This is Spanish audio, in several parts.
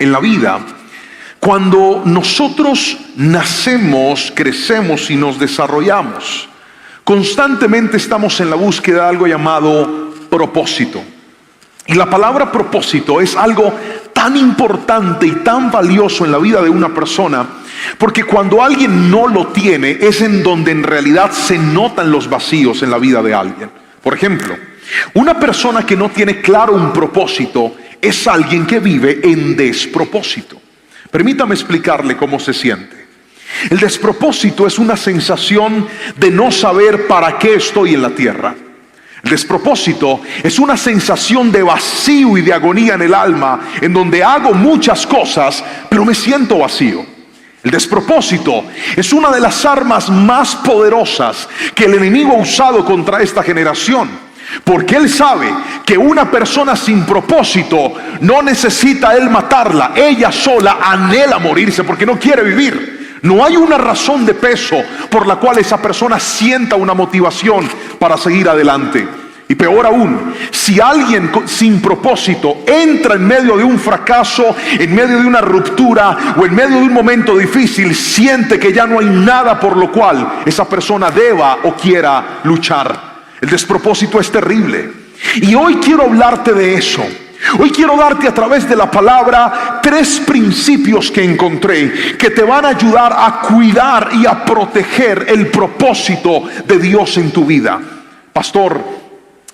En la vida, cuando nosotros nacemos, crecemos y nos desarrollamos, constantemente estamos en la búsqueda de algo llamado propósito. Y la palabra propósito es algo tan importante y tan valioso en la vida de una persona, porque cuando alguien no lo tiene, es en donde en realidad se notan los vacíos en la vida de alguien. Por ejemplo, una persona que no tiene claro un propósito es alguien que vive en despropósito. Permítame explicarle cómo se siente. El despropósito es una sensación de no saber para qué estoy en la tierra. El despropósito es una sensación de vacío y de agonía en el alma, en donde hago muchas cosas, pero me siento vacío. El despropósito es una de las armas más poderosas que el enemigo ha usado contra esta generación, porque él sabe que una persona sin propósito no necesita él matarla, ella sola anhela morirse porque no quiere vivir. No hay una razón de peso por la cual esa persona sienta una motivación para seguir adelante. Y peor aún, si alguien sin propósito entra en medio de un fracaso, en medio de una ruptura o en medio de un momento difícil, siente que ya no hay nada por lo cual esa persona deba o quiera luchar. El despropósito es terrible. Y hoy quiero hablarte de eso. Hoy quiero darte a través de la palabra 3 principios que encontré que te van a ayudar a cuidar y a proteger el propósito de Dios en tu vida. Pastor,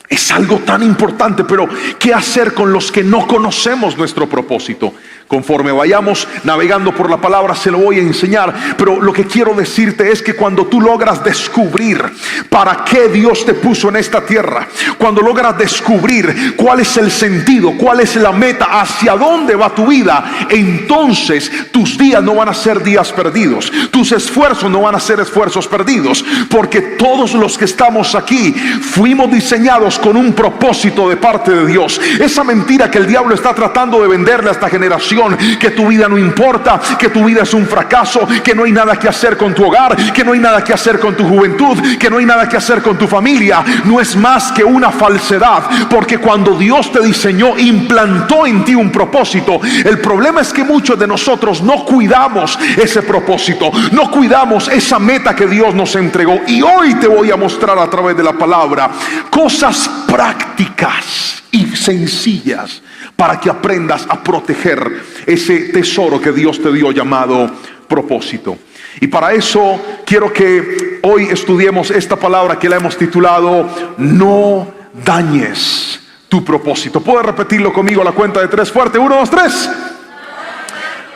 es algo tan importante, pero ¿qué hacer con los que no conocemos nuestro propósito? Conforme vayamos navegando por la palabra se lo voy a enseñar, pero lo que quiero decirte es que cuando tú logras descubrir para qué Dios te puso en esta tierra, cuando logras descubrir cuál es el sentido, cuál es la meta, hacia dónde va tu vida, entonces tus días no van a ser días perdidos, tus esfuerzos no van a ser esfuerzos perdidos, porque todos los que estamos aquí fuimos diseñados con un propósito de parte de Dios. Esa mentira que el diablo está tratando de venderle a esta generación, que tu vida no importa, que tu vida es un fracaso, que no hay nada que hacer con tu hogar, que no hay nada que hacer con tu juventud, que no hay nada que hacer con tu familia, no es más que una falsedad, porque cuando Dios te diseñó, implantó en ti un propósito. El problema es que muchos de nosotros no cuidamos ese propósito, no cuidamos esa meta que Dios nos entregó. Y hoy te voy a mostrar a través de la palabra cosas prácticas y sencillas para que aprendas a proteger ese tesoro que Dios te dio llamado propósito. Y para eso quiero que hoy estudiemos esta palabra que la hemos titulado no dañes tu propósito. ¿Puedes repetirlo conmigo a la cuenta de 3 fuerte? 1, 2, 3.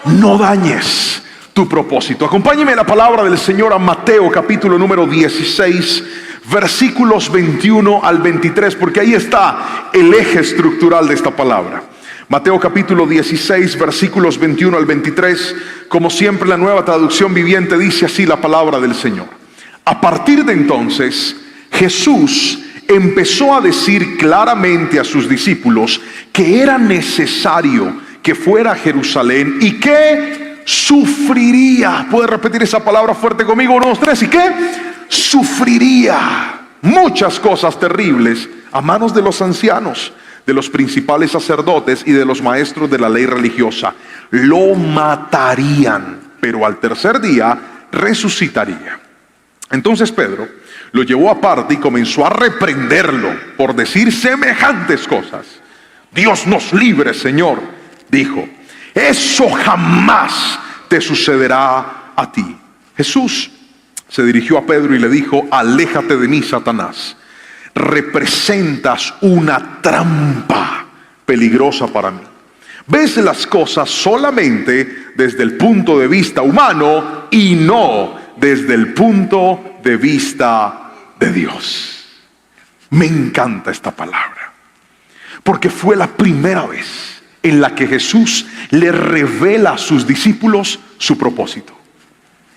No dañes tu propósito. Acompáñeme a la palabra del Señor a Mateo capítulo número 16, versículos 21 al 23, porque ahí está el eje estructural de esta palabra. Mateo capítulo 16, versículos 21 al 23, como siempre la Nueva Traducción Viviente dice así la palabra del Señor. A partir de entonces, Jesús empezó a decir claramente a sus discípulos que era necesario que fuera a Jerusalén y que sufriría. ¿Puedes repetir esa palabra fuerte conmigo? 1, 2, 3. ¿Y qué? Sufriría muchas cosas terribles a manos de los ancianos, de los principales sacerdotes y de los maestros de la ley religiosa. Lo matarían, pero al tercer día resucitaría. Entonces Pedro lo llevó aparte y comenzó a reprenderlo por decir semejantes cosas. Dios nos libre, Señor, dijo, eso jamás te sucederá a ti. Jesús se dirigió a Pedro y le dijo, aléjate de mí, Satanás. Representas una trampa peligrosa para mí. Ves las cosas solamente desde el punto de vista humano y no desde el punto de vista de Dios. Me encanta esta palabra, porque fue la primera vez en la que Jesús le revela a sus discípulos su propósito.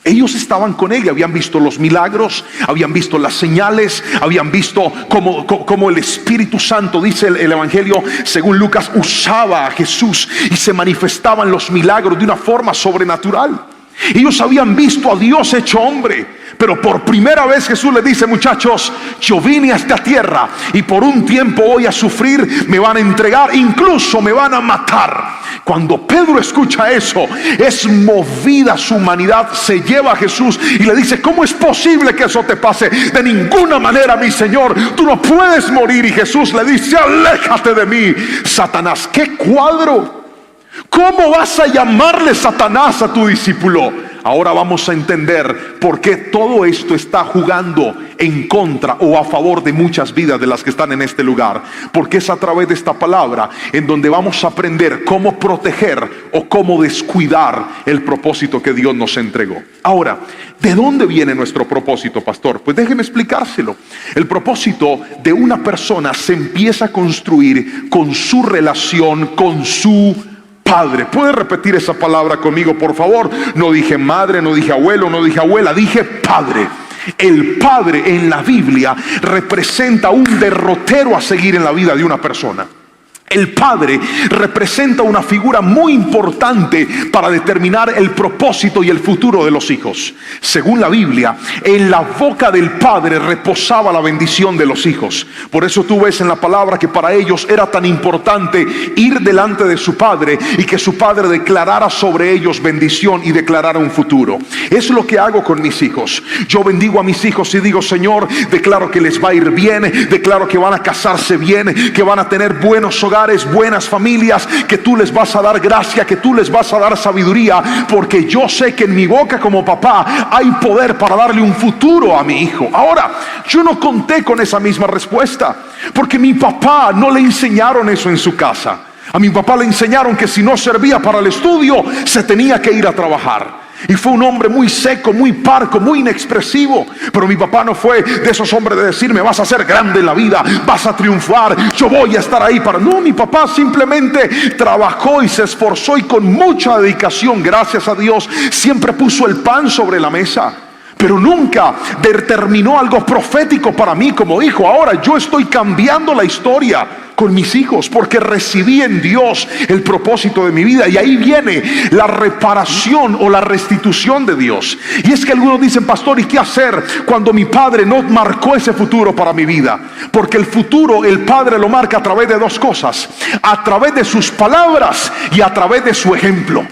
Ellos estaban con él y habían visto los milagros, habían visto las señales, habían visto cómo el Espíritu Santo, dice el Evangelio según Lucas, usaba a Jesús y se manifestaban los milagros de una forma sobrenatural. Ellos habían visto a Dios hecho hombre, pero por primera vez Jesús les dice: muchachos, yo vine a esta tierra y por un tiempo voy a sufrir, me van a entregar, incluso me van a matar. Cuando Pedro escucha eso, es movida su humanidad, se lleva a Jesús y le dice: ¿cómo es posible que eso te pase? De ninguna manera, mi Señor, tú no puedes morir. Y Jesús le dice: aléjate de mí, Satanás. ¡Qué cuadro! ¿Cómo vas a llamarle Satanás a tu discípulo? Ahora vamos a entender por qué todo esto está jugando en contra o a favor de muchas vidas de las que están en este lugar. Porque es a través de esta palabra en donde vamos a aprender cómo proteger o cómo descuidar el propósito que Dios nos entregó. Ahora, ¿de dónde viene nuestro propósito, pastor? Pues déjeme explicárselo. El propósito de una persona se empieza a construir con su relación con su Padre. ¿Puede repetir esa palabra conmigo, por favor? No dije madre, no dije abuelo, no dije abuela, dije padre. El padre en la Biblia representa un derrotero a seguir en la vida de una persona. El padre representa una figura muy importante para determinar el propósito y el futuro de los hijos. Según la Biblia, en la boca del padre reposaba la bendición de los hijos. Por eso tú ves en la palabra que para ellos era tan importante ir delante de su padre y que su padre declarara sobre ellos bendición y declarara un futuro. Es lo que hago con mis hijos. Yo bendigo a mis hijos y digo: Señor, declaro que les va a ir bien, declaro que van a casarse bien, que van a tener buenos hogares, buenas familias, que tú les vas a dar gracia, que tú les vas a dar sabiduría, porque yo sé que en mi boca como papá hay poder para darle un futuro a mi hijo. Ahora, yo no conté con esa misma respuesta, porque mi papá no le enseñaron eso en su casa. A mi papá le enseñaron que si no servía para el estudio, se tenía que ir a trabajar. Y fue un hombre muy seco, muy parco, muy inexpresivo. Pero mi papá no fue de esos hombres de decirme: vas a ser grande en la vida, vas a triunfar, yo voy a estar ahí para... No, mi papá simplemente trabajó y se esforzó, y con mucha dedicación, gracias a Dios, siempre puso el pan sobre la mesa. Pero nunca determinó algo profético para mí como hijo. Ahora yo estoy cambiando la historia con mis hijos, porque recibí en Dios el propósito de mi vida, y ahí viene la reparación o la restitución de Dios. Y es que algunos dicen: pastor, ¿y qué hacer cuando mi padre no marcó ese futuro para mi vida? Porque el futuro el padre lo marca a través de dos cosas: a través de sus palabras y a través de su ejemplo.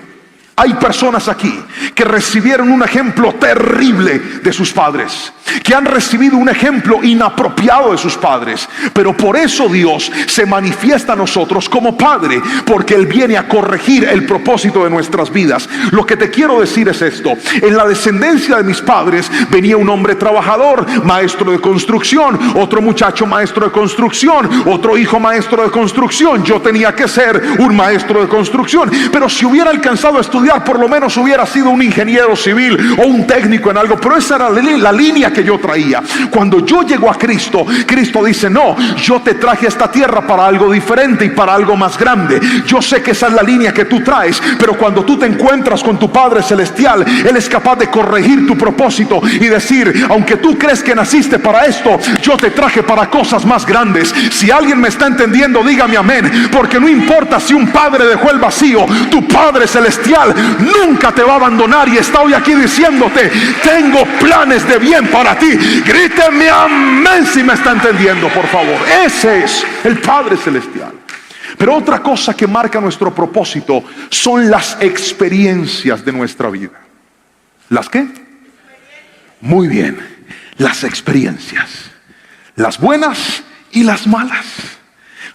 Hay personas aquí que recibieron un ejemplo terrible de sus padres, que han recibido un ejemplo inapropiado de sus padres, pero por eso Dios se manifiesta a nosotros como Padre, porque Él viene a corregir el propósito de nuestras vidas. Lo que te quiero decir es esto: en la descendencia de mis padres venía un hombre trabajador, maestro de construcción, otro muchacho maestro de construcción, otro hijo maestro de construcción. Yo tenía que ser un maestro de construcción, pero si hubiera alcanzado a estudiar, por lo menos hubiera sido un ingeniero civil o un técnico en algo. Pero esa era la línea que yo traía. Cuando yo llego a Cristo, Cristo dice: no, yo te traje a esta tierra para algo diferente y para algo más grande. Yo sé que esa es la línea que tú traes, pero cuando tú te encuentras con tu Padre Celestial, Él es capaz de corregir tu propósito y decir: aunque tú crees que naciste para esto, yo te traje para cosas más grandes. Si alguien me está entendiendo, dígame amén. Porque no importa si un padre dejó el vacío, tu Padre Celestial nunca te va a abandonar, y está hoy aquí diciéndote: tengo planes de bien para ti. Gríteme amén si me está entendiendo, por favor. Ese es el Padre Celestial. Pero otra cosa que marca nuestro propósito son las experiencias de nuestra vida. ¿Las qué? Muy bien, las experiencias, las buenas y las malas.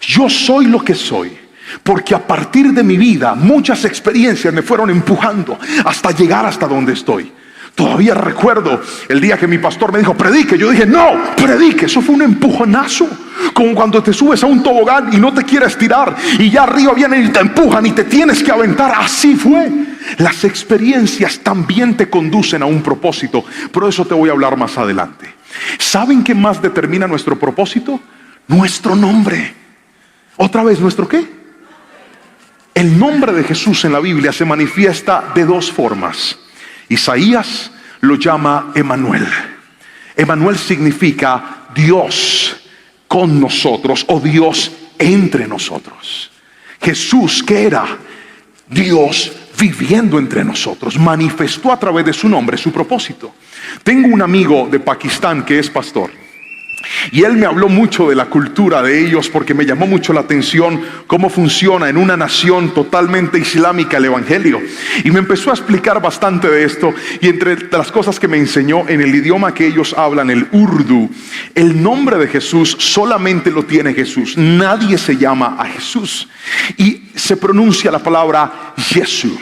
Yo soy lo que soy porque a partir de mi vida muchas experiencias me fueron empujando hasta llegar hasta donde estoy. Todavía recuerdo el día que mi pastor me dijo: predique. Yo dije: no, predique. Eso fue un empujonazo, como cuando te subes a un tobogán y no te quieres tirar, y ya arriba vienen y te empujan y te tienes que aventar. Así fue. Las experiencias también te conducen a un propósito, pero eso te voy a hablar más adelante. ¿Saben qué más determina nuestro propósito? Nuestro nombre. Otra vez, ¿nuestro qué? El nombre de Jesús en la Biblia se manifiesta de dos formas. Isaías lo llama Emanuel. Emanuel significa Dios con nosotros, o Dios entre nosotros. Jesús, ¿qué era? Dios viviendo entre nosotros, manifestó a través de su nombre su propósito. Tengo un amigo de Pakistán que es pastor, y él me habló mucho de la cultura de ellos, porque me llamó mucho la atención cómo funciona en una nación totalmente islámica el evangelio. Y me empezó a explicar bastante de esto, y entre las cosas que me enseñó, en el idioma que ellos hablan, el urdu, el nombre de Jesús solamente lo tiene Jesús. Nadie se llama a Jesús, y se pronuncia la palabra Jesús.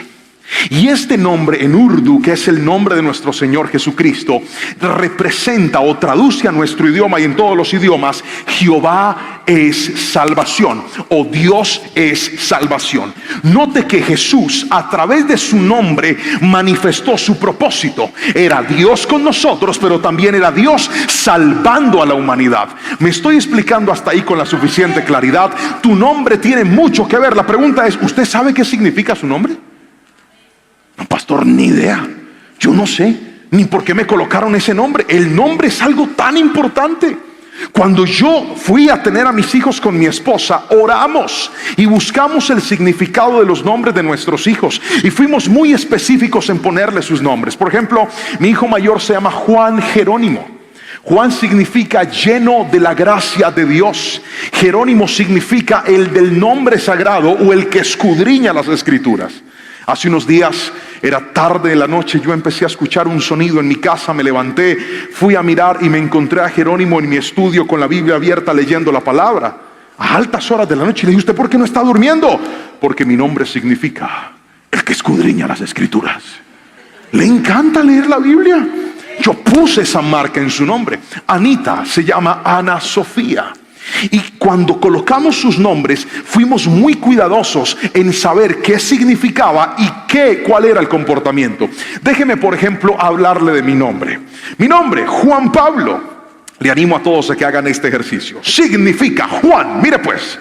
Y este nombre en urdu, que es el nombre de nuestro Señor Jesucristo, representa o traduce a nuestro idioma y en todos los idiomas: Jehová es salvación, o Dios es salvación. Note que Jesús, a través de su nombre, manifestó su propósito. Era Dios con nosotros, pero también era Dios salvando a la humanidad. Me estoy explicando hasta ahí con la suficiente claridad. Tu nombre tiene mucho que ver. La pregunta es, ¿usted sabe qué significa su nombre? No, pastor, ni idea. Yo no sé ni por qué me colocaron ese nombre. El nombre es algo tan importante. Cuando yo fui a tener a mis hijos con mi esposa, oramos y buscamos el significado de los nombres de nuestros hijos, y fuimos muy específicos en ponerle sus nombres. Por ejemplo, mi hijo mayor se llama Juan Jerónimo. Juan significa lleno de la gracia de Dios. Jerónimo significa el del nombre sagrado, o el que escudriña las escrituras. Hace unos días, era tarde de la noche, yo empecé a escuchar un sonido en mi casa, me levanté, fui a mirar y me encontré a Jerónimo en mi estudio con la Biblia abierta leyendo la palabra a altas horas de la noche. Y le dije, ¿usted por qué no está durmiendo? Porque mi nombre significa el que escudriña las escrituras. Le encanta leer la Biblia. Yo puse esa marca en su nombre. Anita se llama Ana Sofía. Y cuando colocamos sus nombres, fuimos muy cuidadosos en saber qué significaba y cuál era el comportamiento. Déjeme, por ejemplo, hablarle de mi nombre. Mi nombre, Juan Pablo. Le animo a todos a que hagan este ejercicio. Significa Juan, mire pues,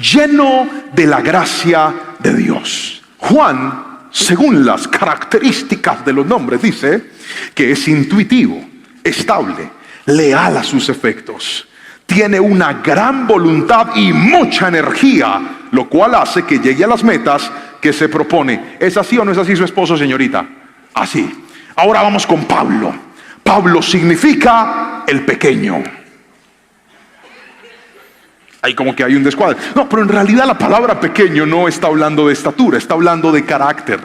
lleno de la gracia de Dios. Juan, según las características de los nombres, dice que es intuitivo, estable, leal a sus efectos. Tiene una gran voluntad y mucha energía, lo cual hace que llegue a las metas que se propone. ¿Es así o no es así su esposo, señorita? Así. Ahora vamos con Pablo. Pablo significa el pequeño. Ahí como que hay un descuadre. No, pero en realidad la palabra pequeño no está hablando de estatura, está hablando de carácter,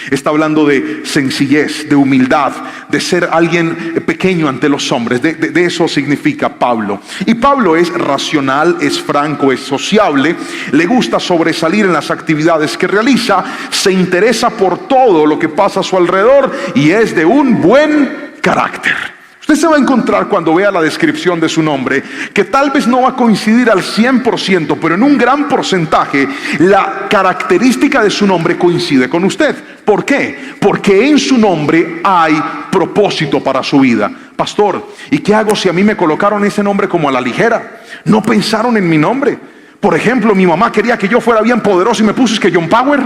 está hablando de sencillez, de humildad, de ser alguien pequeño ante los hombres. De eso significa Pablo. Y Pablo es racional, es franco, es sociable, le gusta sobresalir en las actividades que realiza, se interesa por todo lo que pasa a su alrededor y es de un buen carácter. Usted se va a encontrar, cuando vea la descripción de su nombre, que tal vez no va a coincidir al 100%, pero en un gran porcentaje la característica de su nombre coincide con usted. ¿Por qué? Porque en su nombre hay propósito para su vida. Pastor, ¿y qué hago si a mí me colocaron ese nombre como a la ligera? No pensaron en mi nombre. Por ejemplo, mi mamá quería que yo fuera bien poderoso y me puso, es que John Power.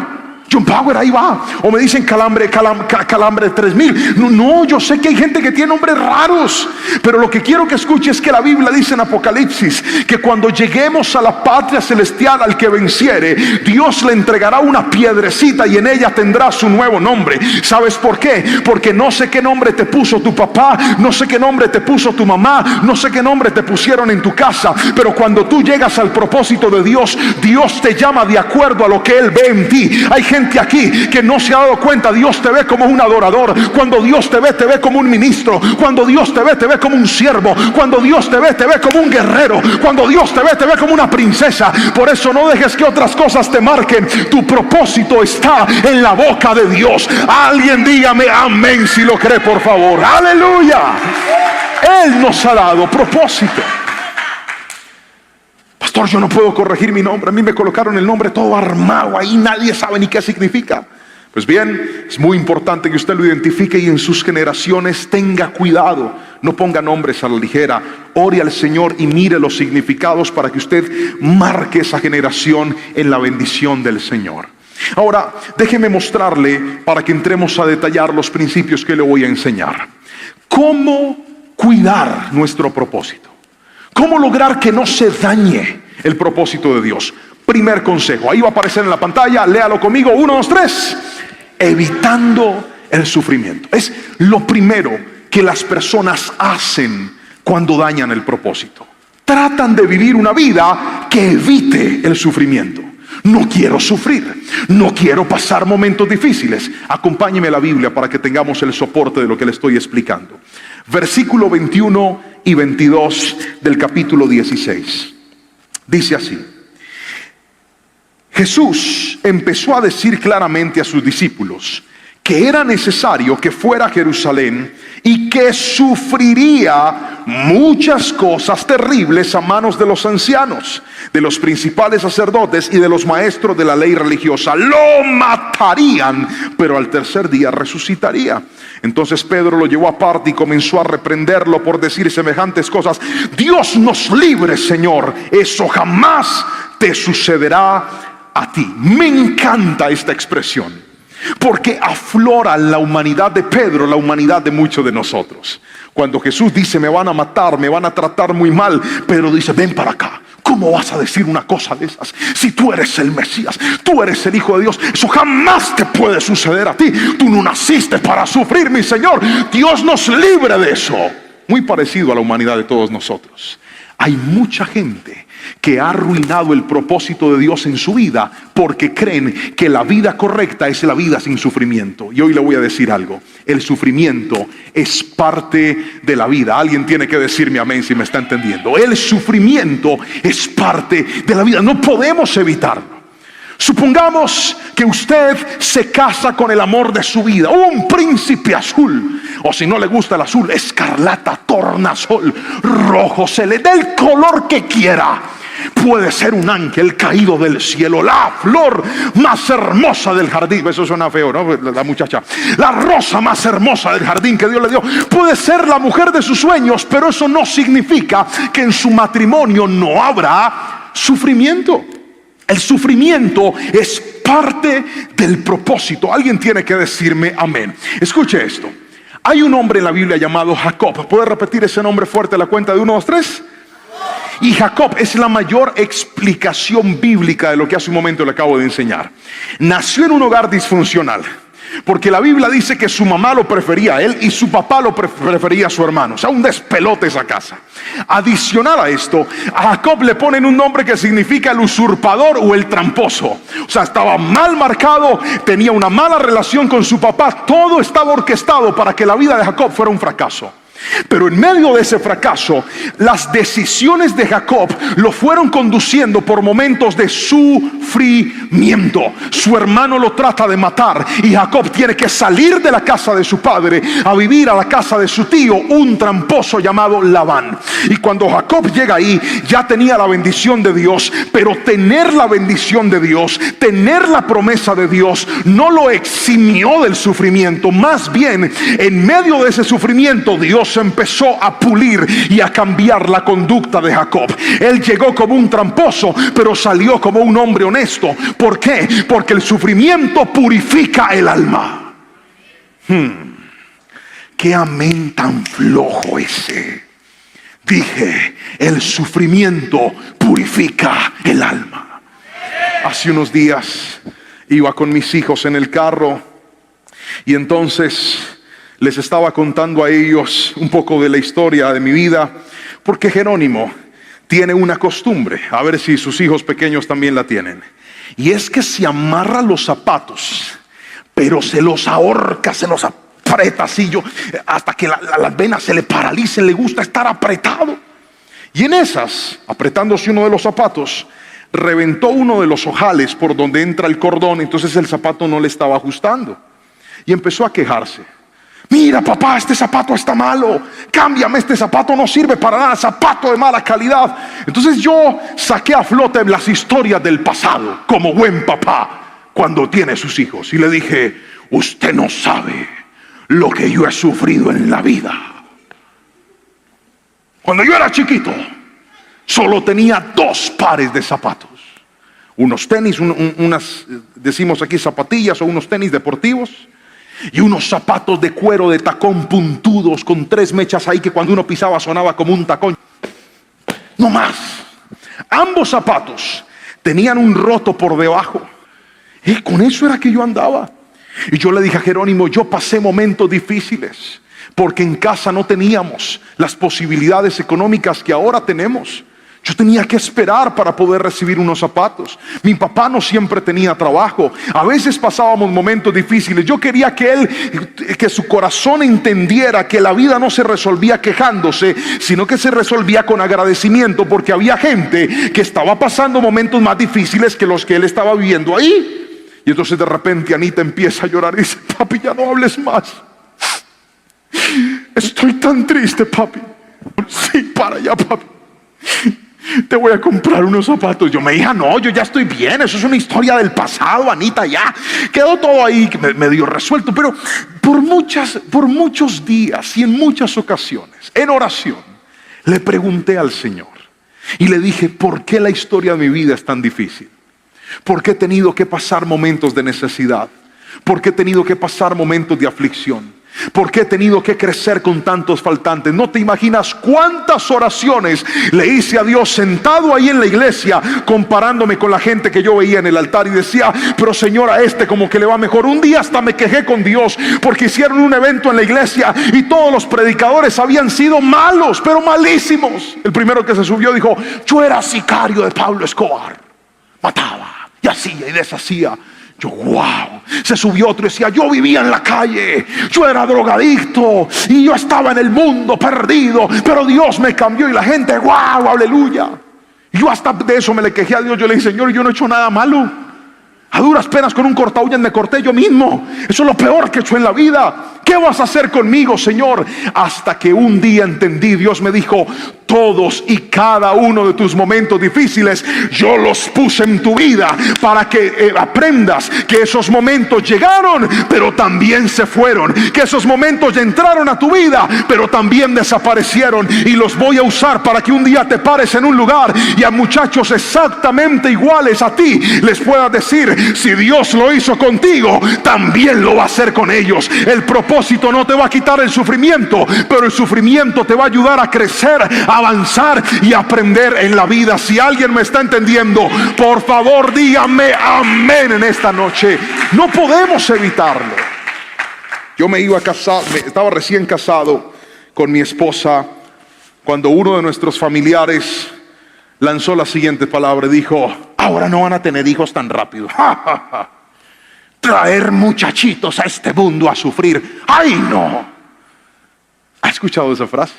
John Power, ahí va. O me dicen Calambre 3000. No, yo sé que hay gente que tiene nombres raros, pero lo que quiero que escuche es que la Biblia dice en Apocalipsis que cuando lleguemos a la patria celestial, al que venciere, Dios le entregará una piedrecita y en ella tendrá su nuevo nombre. ¿Sabes por qué? Porque no sé qué nombre te puso tu papá, no sé qué nombre te puso tu mamá, no sé qué nombre te pusieron en tu casa, pero cuando tú llegas al propósito de Dios, Dios te llama de acuerdo a lo que Él ve en ti. Hay gente aquí que no se ha dado cuenta. Dios te ve como un adorador. Cuando Dios te ve como un ministro. Cuando Dios te ve como un siervo. Cuando Dios te ve como un guerrero. Cuando Dios te ve como una princesa. Por eso no dejes que otras cosas te marquen. Tu propósito está en la boca de Dios. Alguien dígame amén si lo cree, por favor. Aleluya. Él nos ha dado propósito. Pastor, yo no puedo corregir mi nombre. A mí me colocaron el nombre todo armado ahí, nadie sabe ni qué significa. Pues bien, es muy importante que usted lo identifique y en sus generaciones tenga cuidado. No ponga nombres a la ligera. Ore al Señor y mire los significados para que usted marque esa generación en la bendición del Señor. Ahora, déjeme mostrarle, para que entremos a detallar los principios que le voy a enseñar. ¿Cómo cuidar nuestro propósito? ¿Cómo lograr que no se dañe el propósito de Dios? Primer consejo, ahí va a aparecer en la pantalla, léalo conmigo, 1, 2, 3. Evitando el sufrimiento. Es lo primero que las personas hacen cuando dañan el propósito. Tratan de vivir una vida que evite el sufrimiento. No quiero sufrir, no quiero pasar momentos difíciles. Acompáñeme a la Biblia para que tengamos el soporte de lo que le estoy explicando. Versículo 21 y 22 del capítulo 16. Dice así: Jesús empezó a decir claramente a sus discípulos que era necesario que fuera a Jerusalén y que sufriría muchas cosas terribles a manos de los ancianos, de los principales sacerdotes y de los maestros de la ley religiosa. Lo matarían, pero al tercer día resucitaría. Entonces Pedro lo llevó aparte y comenzó a reprenderlo por decir semejantes cosas. Dios nos libre, Señor, eso jamás te sucederá a ti. Me encanta esta expresión, porque aflora la humanidad de Pedro, la humanidad de muchos de nosotros. Cuando Jesús dice: me van a matar, me van a tratar muy mal, Pedro dice: ven para acá. ¿Cómo vas a decir una cosa de esas? Si tú eres el Mesías, tú eres el Hijo de Dios, eso jamás te puede suceder a ti. Tú no naciste para sufrir, mi Señor. Dios nos libre de eso. Muy parecido a la humanidad de todos nosotros. Hay mucha gente que ha arruinado el propósito de Dios en su vida porque creen que la vida correcta es la vida sin sufrimiento. Y hoy le voy a decir algo: el sufrimiento es parte de la vida. Alguien tiene que decirme amén si me está entendiendo. El sufrimiento es parte de la vida, no podemos evitarlo. Supongamos que usted se casa con el amor de su vida, un príncipe azul, o si no le gusta el azul, escarlata, tornasol, rojo, celeste, del color que quiera. Puede ser un ángel caído del cielo, la flor más hermosa del jardín. Eso suena feo, ¿no? La muchacha, la rosa más hermosa del jardín que Dios le dio. Puede ser la mujer de sus sueños, pero eso no significa que en su matrimonio no habrá sufrimiento. El sufrimiento es parte del propósito. Alguien tiene que decirme amén. Escuche esto. Hay un hombre en la Biblia llamado Jacob. ¿Puede repetir ese nombre fuerte a la cuenta de 1, 2, 3? Y Jacob es la mayor explicación bíblica de lo que hace un momento le acabo de enseñar. Nació en un hogar disfuncional, porque la Biblia dice que su mamá lo prefería a él y su papá lo prefería a su hermano. O sea, un despelote esa casa. Adicional a esto, a Jacob le ponen un nombre que significa el usurpador o el tramposo. O sea, estaba mal marcado, tenía una mala relación con su papá. Todo estaba orquestado para que la vida de Jacob fuera un fracaso. Pero en medio de ese fracaso, las decisiones de Jacob lo fueron conduciendo por momentos de sufrimiento. Su hermano lo trata de matar y Jacob tiene que salir de la casa de su padre a vivir a la casa de su tío, un tramposo llamado Labán. Y cuando Jacob llega ahí, ya tenía la bendición de Dios, pero tener la bendición de Dios, tener la promesa de Dios, no lo eximió del sufrimiento. Más bien, en medio de ese sufrimiento, Dios empezó a pulir y a cambiar la conducta de Jacob. Él llegó como un tramposo, pero salió como un hombre honesto. ¿Por qué? Porque el sufrimiento purifica el alma. Qué amén tan flojo ese. Dije, el sufrimiento purifica el alma. Hace unos días iba con mis hijos en el carro y entonces les estaba contando a ellos un poco de la historia de mi vida, porque Jerónimo tiene una costumbre, a ver si sus hijos pequeños también la tienen, y es que se amarra los zapatos, pero se los ahorca, se los aprieta así, hasta que las venas se le paralicen. Le gusta estar apretado, y en esas, apretándose uno de los zapatos, reventó uno de los ojales por donde entra el cordón. Entonces el zapato no le estaba ajustando y empezó a quejarse. Mira, papá, este zapato está malo, cámbiame, este zapato no sirve para nada, zapato de mala calidad. Entonces yo saqué a flote las historias del pasado, como buen papá cuando tiene sus hijos, y le dije: usted no sabe lo que yo he sufrido en la vida. Cuando yo era chiquito, solo tenía 2 pares de zapatos, unos tenis, unas, decimos aquí, zapatillas o unos tenis deportivos, y unos zapatos de cuero de tacón puntudos con 3 mechas ahí que cuando uno pisaba sonaba como un tacón. No más. Ambos zapatos tenían un roto por debajo, y con eso era que yo andaba. Y yo le dije a Jerónimo, yo pasé momentos difíciles porque en casa no teníamos las posibilidades económicas que ahora tenemos. Yo tenía que esperar para poder recibir unos zapatos. Mi papá no siempre tenía trabajo. A veces pasábamos momentos difíciles. Yo quería que su corazón entendiera que la vida no se resolvía quejándose, sino que se resolvía con agradecimiento, porque había gente que estaba pasando momentos más difíciles que los que él estaba viviendo ahí. Y entonces de repente Anita empieza a llorar y dice, papi, ya no hables más. Estoy tan triste, papi. Sí, para allá, papi. Te voy a comprar unos zapatos. Yo me dije, no, yo ya estoy bien. Eso es una historia del pasado, Anita, ya. Quedó todo ahí medio resuelto. Pero por muchos días y en muchas ocasiones, en oración, le pregunté al Señor. Y le dije, ¿por qué la historia de mi vida es tan difícil? ¿Por qué he tenido que pasar momentos de necesidad? ¿Por qué he tenido que pasar momentos de aflicción? ¿Por qué he tenido que crecer con tantos faltantes? No te imaginas cuántas oraciones le hice a Dios sentado ahí en la iglesia, comparándome con la gente que yo veía en el altar, y decía, pero Señor, a este como que le va mejor. Un día hasta me quejé con Dios porque hicieron un evento en la iglesia y todos los predicadores habían sido malos, pero malísimos. El primero que se subió dijo, yo era sicario de Pablo Escobar, mataba y hacía y deshacía. Yo, wow. Se subió otro y decía, yo vivía en la calle, yo era drogadicto y yo estaba en el mundo perdido, pero Dios me cambió. Y la gente, wow, aleluya. Y yo hasta de eso me le quejé a Dios. Yo le dije, Señor, yo no he hecho nada malo. A duras penas con un corta uñas me corté yo mismo. Eso es lo peor que he hecho en la vida. ¿Qué vas a hacer conmigo, Señor? Hasta que un día entendí. Dios me dijo, todos y cada uno de tus momentos difíciles yo los puse en tu vida para que aprendas que esos momentos llegaron pero también se fueron, que esos momentos entraron a tu vida pero también desaparecieron, y los voy a usar para que un día te pares en un lugar y a muchachos exactamente iguales a ti les puedas decir, si Dios lo hizo contigo, también lo va a hacer con ellos. El propósito no te va a quitar el sufrimiento, pero el sufrimiento te va a ayudar a crecer, a avanzar y aprender en la vida. Si alguien me está entendiendo, por favor dígame amén en esta noche. No podemos evitarlo. Yo me iba a casar, estaba recién casado con mi esposa cuando uno de nuestros familiares lanzó la siguiente palabra. Dijo, ahora no van a tener hijos tan rápido. Traer muchachitos a este mundo a sufrir. ¡Ay, no! ¿Ha escuchado esa frase?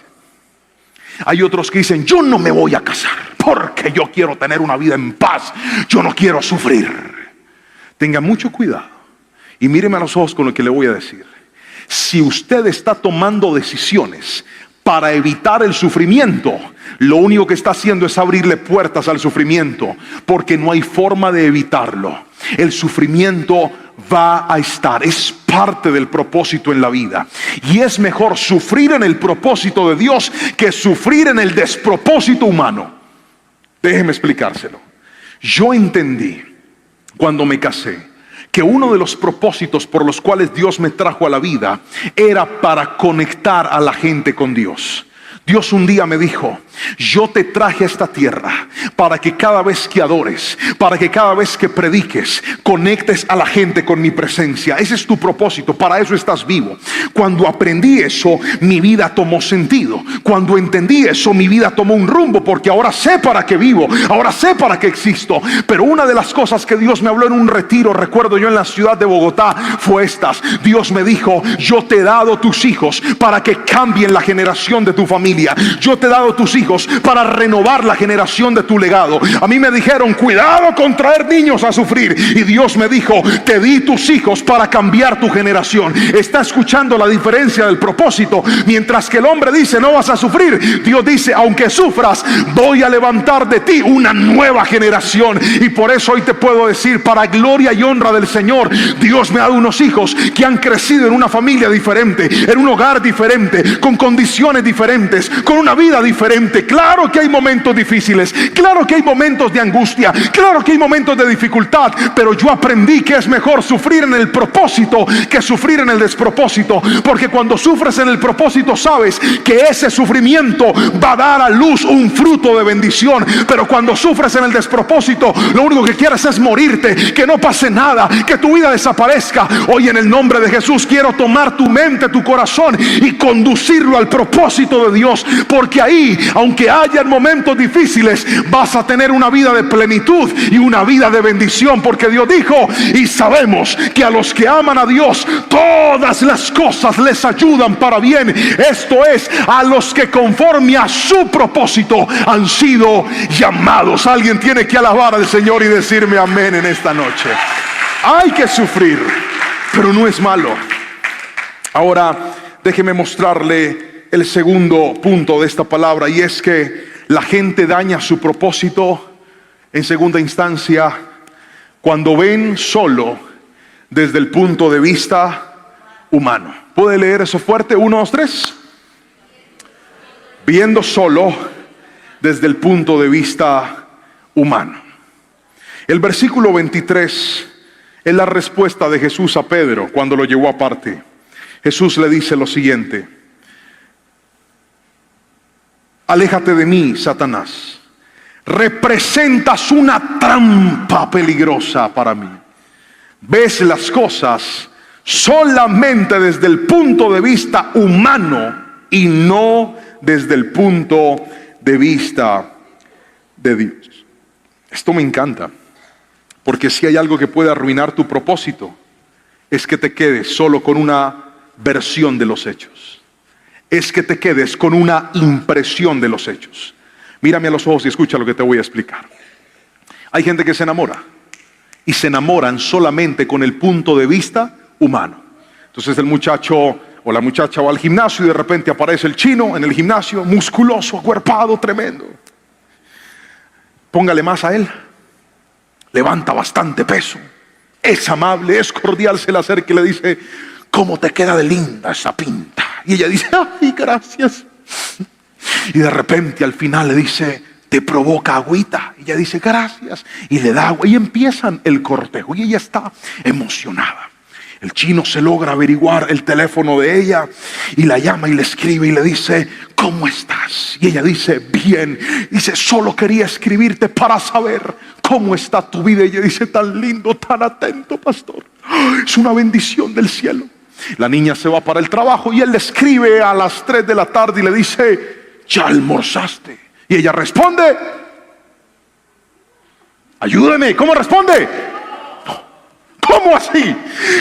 Hay otros que dicen, yo no me voy a casar porque yo quiero tener una vida en paz, yo no quiero sufrir. Tenga mucho cuidado y míreme a los ojos con lo que le voy a decir. Si usted está tomando decisiones para evitar el sufrimiento, lo único que está haciendo es abrirle puertas al sufrimiento, porque no hay forma de evitarlo. El sufrimiento va a estar, es parte del propósito en la vida, y es mejor sufrir en el propósito de Dios que sufrir en el despropósito humano. Déjeme explicárselo. Yo entendí cuando me casé que uno de los propósitos por los cuales Dios me trajo a la vida era para conectar a la gente con Dios. Dios un día me dijo, yo te traje a esta tierra para que cada vez que adores, para que cada vez que prediques, conectes a la gente con mi presencia. Ese es tu propósito, para eso estás vivo. Cuando aprendí eso, mi vida tomó sentido. Cuando entendí eso, mi vida tomó un rumbo, porque ahora sé para qué vivo, ahora sé para qué existo. Pero una de las cosas que Dios me habló en un retiro, recuerdo yo en la ciudad de Bogotá, fue estas. Dios me dijo, yo te he dado tus hijos para que cambien la generación de tu familia. Yo te he dado tus hijos para renovar la generación de tu legado. A mí me dijeron, cuidado con traer niños a sufrir, y Dios me dijo, te di tus hijos para cambiar tu generación. Está escuchando la diferencia del propósito. Mientras que el hombre dice, no vas a sufrir, Dios dice, aunque sufras, voy a levantar de ti una nueva generación. Y por eso hoy te puedo decir, para gloria y honra del Señor, Dios me ha dado unos hijos que han crecido en una familia diferente, en un hogar diferente, con condiciones diferentes, con una vida diferente. presente. Claro que hay momentos difíciles, claro que hay momentos de angustia, claro que hay momentos de dificultad, pero yo aprendí que es mejor sufrir en el propósito que sufrir en el despropósito, porque cuando sufres en el propósito sabes que ese sufrimiento va a dar a luz un fruto de bendición, pero cuando sufres en el despropósito, lo único que quieres es morirte, que no pase nada, que tu vida desaparezca. Hoy en el nombre de Jesús quiero tomar tu mente, tu corazón y conducirlo al propósito de Dios, porque ahí, aunque hayan momentos difíciles, vas a tener una vida de plenitud y una vida de bendición, porque Dios dijo, y sabemos que a los que aman a Dios todas las cosas les ayudan para bien, esto es, a los que conforme a su propósito han sido llamados. Alguien tiene que alabar al Señor y decirme amén en esta noche. Hay que sufrir, pero no es malo. Ahora déjeme mostrarle el segundo punto de esta palabra, y es que la gente daña su propósito en segunda instancia cuando ven solo desde el punto de vista humano. ¿Puede leer eso fuerte? 1, 2, 3. Viendo solo desde el punto de vista humano. El versículo 23 es la respuesta de Jesús a Pedro cuando lo llevó aparte. Jesús le dice lo siguiente: aléjate de mí, Satanás. Representas una trampa peligrosa para mí. Ves las cosas solamente desde el punto de vista humano y no desde el punto de vista de Dios. Esto me encanta, porque si hay algo que puede arruinar tu propósito, es que te quedes solo con una versión de los hechos. Es que te quedes con una impresión de los hechos. Mírame a los ojos y escucha lo que te voy a explicar. Hay gente que se enamora y se enamoran solamente con el punto de vista humano. Entonces el muchacho o la muchacha va al gimnasio y de repente aparece el chino en el gimnasio, musculoso, acuerpado, tremendo. Póngale más a él. Levanta bastante peso, es amable, es cordial, se le acerca y le dice: ¿cómo te queda de linda esa pinta? Y ella dice: ay, gracias. Y de repente al final le dice: ¿te provoca agüita? Y ella dice: gracias. Y le da agua y empiezan el cortejo y ella está emocionada. El chino se logra averiguar el teléfono de ella y la llama y le escribe y le dice: ¿cómo estás? Y ella dice: bien. Dice: solo quería escribirte para saber cómo está tu vida. Y ella dice: tan lindo, tan atento, pastor. Es una bendición del cielo. La niña se va para el trabajo y él le escribe a las 3 de la tarde y le dice: ¿ya almorzaste? Y ella responde: ayúdeme. ¿Cómo responde? ¿Cómo así?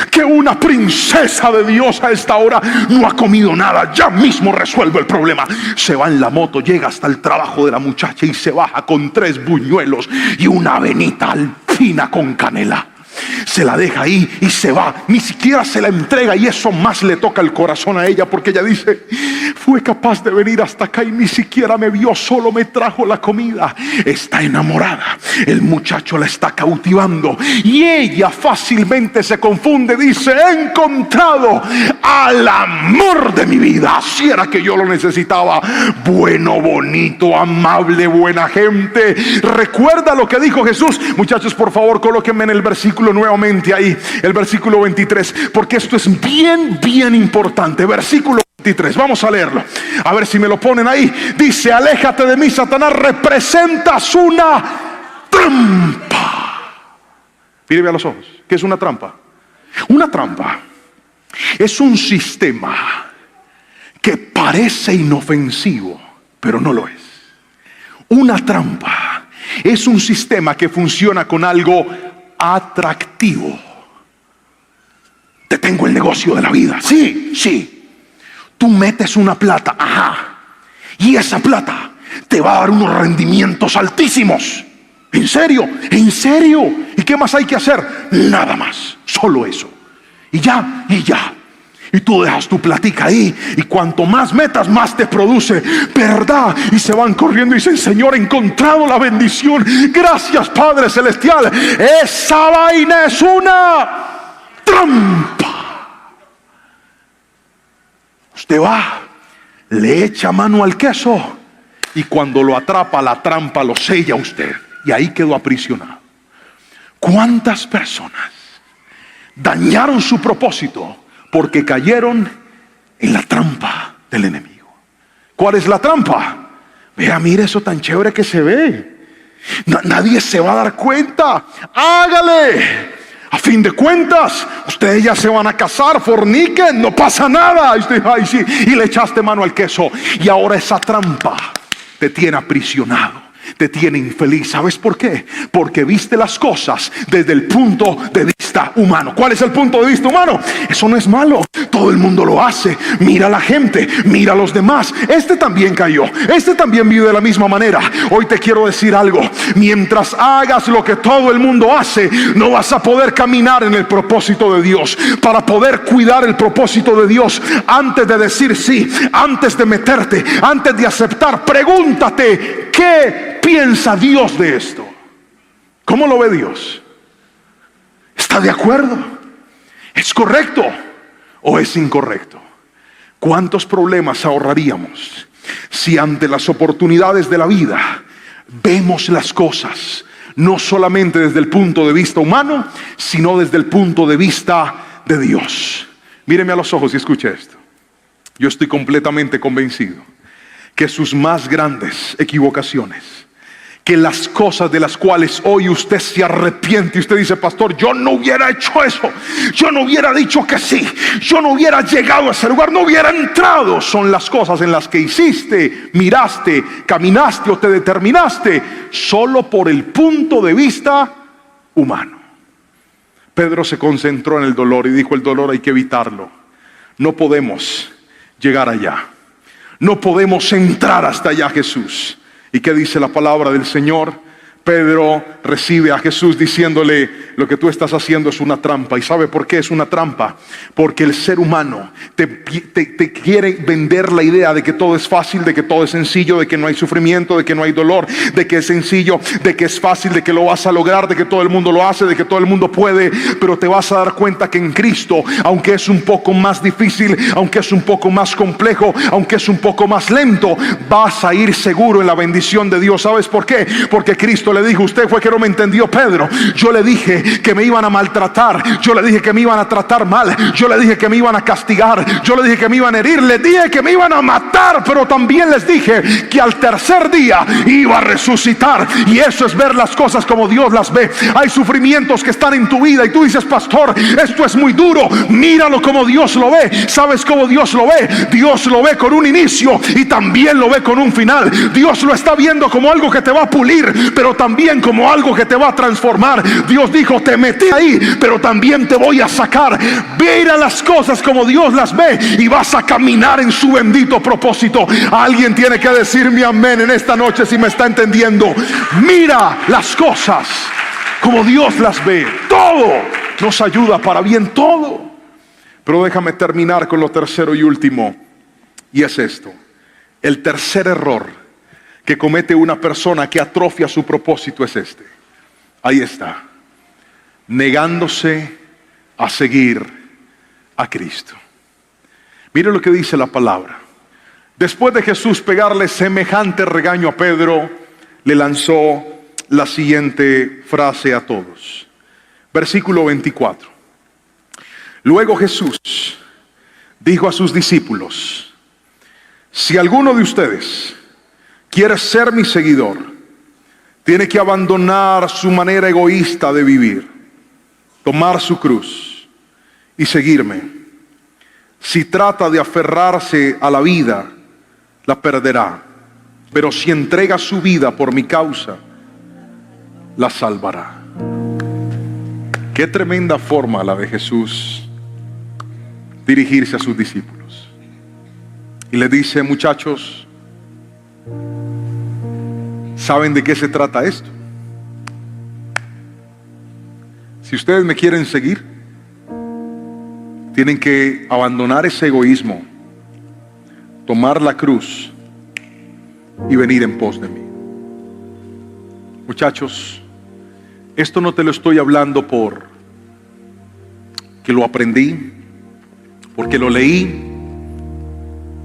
Que una princesa de Dios a esta hora no ha comido nada. Ya mismo resuelvo el problema. Se va en la moto, llega hasta el trabajo de la muchacha y se baja con 3 buñuelos y una avenita alpina con canela. Se la deja ahí y se va. Ni siquiera se la entrega, y eso más le toca el corazón a ella, porque ella dice: fue capaz de venir hasta acá y ni siquiera me vio, solo me trajo la comida. Está enamorada, el muchacho la está cautivando y ella fácilmente se confunde. Dice: he encontrado al amor de mi vida. Así era que yo lo necesitaba. Bueno, bonito, amable, buena gente. Recuerda lo que dijo Jesús. Muchachos, por favor, colóquenme en el versículo nuevamente ahí, el versículo 23, porque esto es bien, bien importante. Versículo 23, vamos a leerlo, a ver si me lo ponen ahí. Dice: aléjate de mí, Satanás, representas una trampa. Míreme a los ojos. ¿Qué es una trampa? Una trampa es un sistema que parece inofensivo, pero no lo es. Una trampa es un sistema que funciona con algo atractivo. Te tengo el negocio de la vida. Sí, sí. Tú metes una plata, ajá, y esa plata te va a dar unos rendimientos altísimos. ¿En serio? ¿En serio? ¿Y qué más hay que hacer? Nada más, solo eso. Y ya, y ya. Y tú dejas tu platica ahí, y cuanto más metas, más te produce, ¿verdad? Y se van corriendo y dicen: Señor, he encontrado la bendición. Gracias, Padre Celestial. Esa vaina es una trampa. Usted va, le echa mano al queso Y cuando lo atrapa, la trampa lo sella a usted. Y ahí quedó aprisionado. ¿Cuántas personas dañaron su propósito porque cayeron en la trampa del enemigo? ¿Cuál es la trampa? Vea, mire eso tan chévere que se ve. Nadie se va a dar cuenta. Hágale. A fin de cuentas, ustedes ya se van a casar, forniquen, no pasa nada. Y usted, ay, sí, y le echaste mano al queso. Y ahora esa trampa te tiene aprisionado, te tiene infeliz. ¿Sabes por qué? Porque viste las cosas desde el punto de vista humano. ¿Cuál es el punto de vista humano? Eso no es malo, todo el mundo lo hace. Mira a la gente, mira a los demás. Este también cayó, este también vive de la misma manera. Hoy te quiero decir algo: mientras hagas lo que todo el mundo hace, no vas a poder caminar en el propósito de Dios. Para poder cuidar el propósito de Dios, antes de decir sí, antes de meterte, antes de aceptar, pregúntate: ¿qué piensa Dios de esto? ¿Cómo lo ve Dios? ¿Está de acuerdo? ¿Es correcto o es incorrecto? ¿Cuántos problemas ahorraríamos si ante las oportunidades de la vida vemos las cosas no solamente desde el punto de vista humano, sino desde el punto de vista de Dios? Míreme a los ojos y escuche esto. Yo estoy completamente convencido que sus más grandes equivocaciones, que las cosas de las cuales hoy usted se arrepiente y usted dice: pastor, yo no hubiera hecho eso, yo no hubiera dicho que sí, yo no hubiera llegado a ese lugar, no hubiera entrado, son las cosas en las que hiciste, miraste, caminaste o te determinaste solo por el punto de vista humano. Pedro se concentró en el dolor y dijo: el dolor hay que evitarlo. No podemos llegar allá, no podemos entrar hasta allá, Jesús. ¿Y qué dice la palabra del Señor? Pedro recibe a Jesús diciéndole: lo que tú estás haciendo es una trampa. ¿Y sabe por qué es una trampa? Porque el ser humano te quiere vender la idea de que todo es fácil, de que todo es sencillo, de que no hay sufrimiento, de que no hay dolor, de que es sencillo, de que es fácil, de que lo vas a lograr, de que todo el mundo lo hace, de que todo el mundo puede. Pero te vas a dar cuenta que en Cristo, aunque es un poco más difícil, aunque es un poco más complejo, aunque es un poco más lento, vas a ir seguro en la bendición de Dios. ¿Sabes por qué? Porque Cristo le dijo: usted fue que no me entendió, Pedro. Yo le dije que me iban a maltratar, yo le dije que me iban a tratar mal, yo le dije que me iban a castigar, yo le dije que me iban a herir, le dije que me iban a matar, pero también les dije que al tercer día iba a resucitar. Y eso es ver las cosas como Dios las ve. Hay sufrimientos que están en tu vida y tú dices: pastor, esto es muy duro. Míralo como Dios lo ve. ¿Sabes cómo Dios lo ve? Dios lo ve con un inicio y también lo ve con un final. Dios lo está viendo como algo que te va a pulir, pero también como algo que te va a transformar. Dios dijo: te metí ahí, pero también te voy a sacar. Mira las cosas como Dios las ve y vas a caminar en su bendito propósito. Alguien tiene que decirme amén en esta noche si me está entendiendo. Mira las cosas como Dios las ve. Todo nos ayuda para bien, todo. Pero déjame terminar con lo tercero y último, y es esto: el tercer error que comete una persona que atrofia su propósito es este. Ahí está: negándose a seguir a Cristo. Mire lo que dice la palabra. Después de Jesús pegarle semejante regaño a Pedro, le lanzó la siguiente frase a todos. Versículo 24. Luego Jesús dijo a sus discípulos: si alguno de ustedes quiere ser mi seguidor, tiene que abandonar su manera egoísta de vivir, tomar su cruz y seguirme. Si trata de aferrarse a la vida, la perderá, pero si entrega su vida por mi causa, la salvará. Qué tremenda forma la de Jesús dirigirse a sus discípulos. Y le dice: muchachos, ¿saben de qué se trata esto? Si ustedes me quieren seguir, tienen que abandonar ese egoísmo, tomar la cruz y venir en pos de mí. Muchachos, esto no te lo estoy hablando por que lo aprendí, porque lo leí,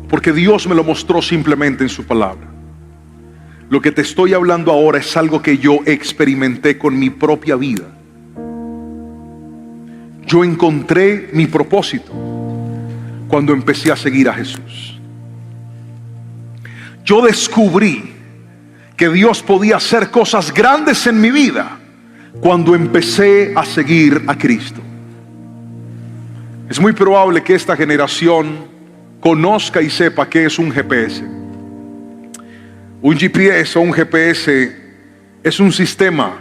porque Dios me lo mostró simplemente en su palabra. Lo que te estoy hablando ahora es algo que yo experimenté con mi propia vida. Yo encontré mi propósito cuando empecé a seguir a Jesús. Yo descubrí que Dios podía hacer cosas grandes en mi vida cuando empecé a seguir a Cristo. Es muy probable que esta generación conozca y sepa qué es un GPS. Un GPS o un GPS es un sistema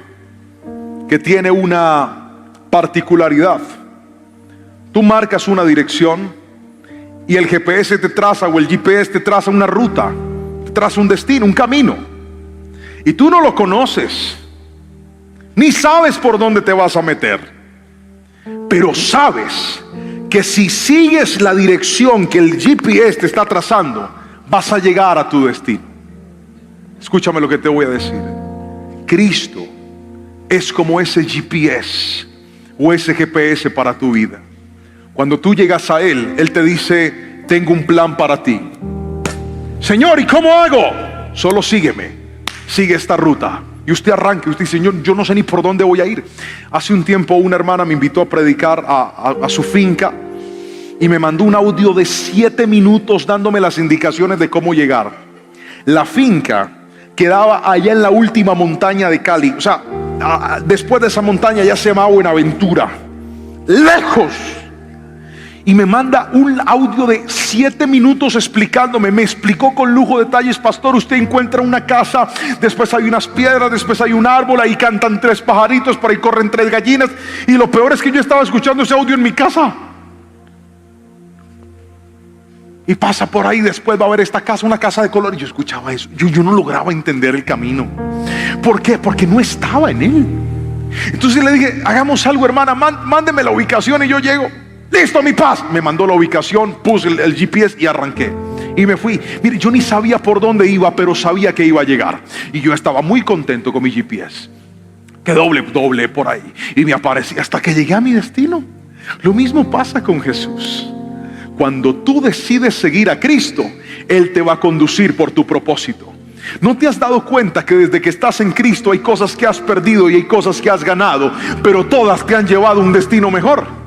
que tiene una particularidad. Tú marcas una dirección y el GPS te traza, o el GPS te traza una ruta, te traza un destino, un camino. Y tú no lo conoces, ni sabes por dónde te vas a meter, pero sabes que si sigues la dirección que el GPS te está trazando, vas a llegar a tu destino. Escúchame lo que te voy a decir. Cristo es como ese GPS o ese GPS para tu vida. Cuando tú llegas a Él, Él te dice: tengo un plan para ti. Señor, ¿y cómo hago? Solo sígueme, sigue esta ruta. Y usted arranca, usted dice: Señor, yo no sé ni por dónde voy a ir. Hace un tiempo una hermana me invitó a predicar a su finca y me mandó un audio de 7 minutos dándome las indicaciones de cómo llegar. La finca quedaba allá en la última montaña de Cali. O sea, después de esa montaña ya se llamaba Buenaventura, lejos. Y me manda un audio de 7 minutos explicándome. Me explicó con lujo de detalles: pastor, usted encuentra una casa, después hay unas piedras, después hay un árbol, ahí cantan 3 pajaritos, por ahí corren 3 gallinas. Y lo peor es que yo estaba escuchando ese audio en mi casa. Y pasa por ahí, después va a haber esta casa, una casa de color. Y yo escuchaba eso, yo no lograba entender el camino. ¿Por qué? Porque no estaba en él. Entonces le dije: hagamos algo, hermana, mándeme la ubicación y yo llego. Listo, mi paz. Me mandó la ubicación, puse el GPS y arranqué. Y me fui. Mire, yo ni sabía por dónde iba, pero sabía que iba a llegar. Y yo estaba muy contento con mi GPS. Que doble por ahí. Y me aparecía hasta que llegué a mi destino. Lo mismo pasa con Jesús. Cuando tú decides seguir a Cristo, Él te va a conducir por tu propósito. ¿No te has dado cuenta que desde que estás en Cristo hay cosas que has perdido y hay cosas que has ganado, pero todas te han llevado a un destino mejor?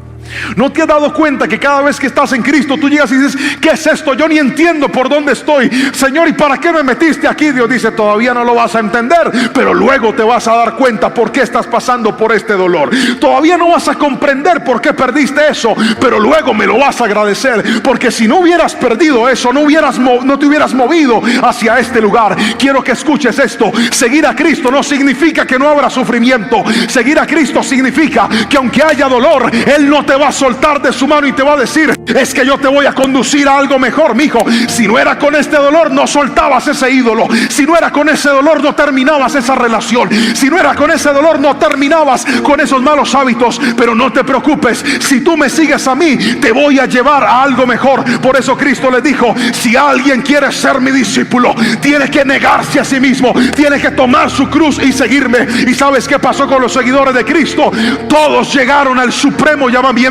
¿No te has dado cuenta que cada vez que estás en Cristo tú llegas y dices: ¿qué es esto? Yo ni entiendo por dónde estoy. Señor, ¿y para qué me metiste aquí? Dios dice: todavía no lo vas a entender, pero luego te vas a dar cuenta por qué estás pasando por este dolor. Todavía no vas a comprender por qué perdiste eso, pero luego me lo vas a agradecer, porque si no hubieras perdido eso, no te hubieras movido hacia este lugar. Quiero que escuches esto: seguir a Cristo no significa que no habrá sufrimiento. Seguir a Cristo significa que aunque haya dolor, Él no te va a soltar de su mano y te va a decir: es que yo te voy a conducir a algo mejor, mijo. Si no era con este dolor, no soltabas ese ídolo. Si no era con ese dolor, no terminabas esa relación. Si no era con ese dolor, no terminabas con esos malos hábitos. Pero no te preocupes, si tú me sigues a mí, te voy a llevar a algo mejor. Por eso Cristo le dijo: si alguien quiere ser mi discípulo, tiene que negarse a sí mismo, tiene que tomar su cruz y seguirme. ¿Y sabes qué pasó con los seguidores de Cristo? Todos llegaron al supremo llamamiento,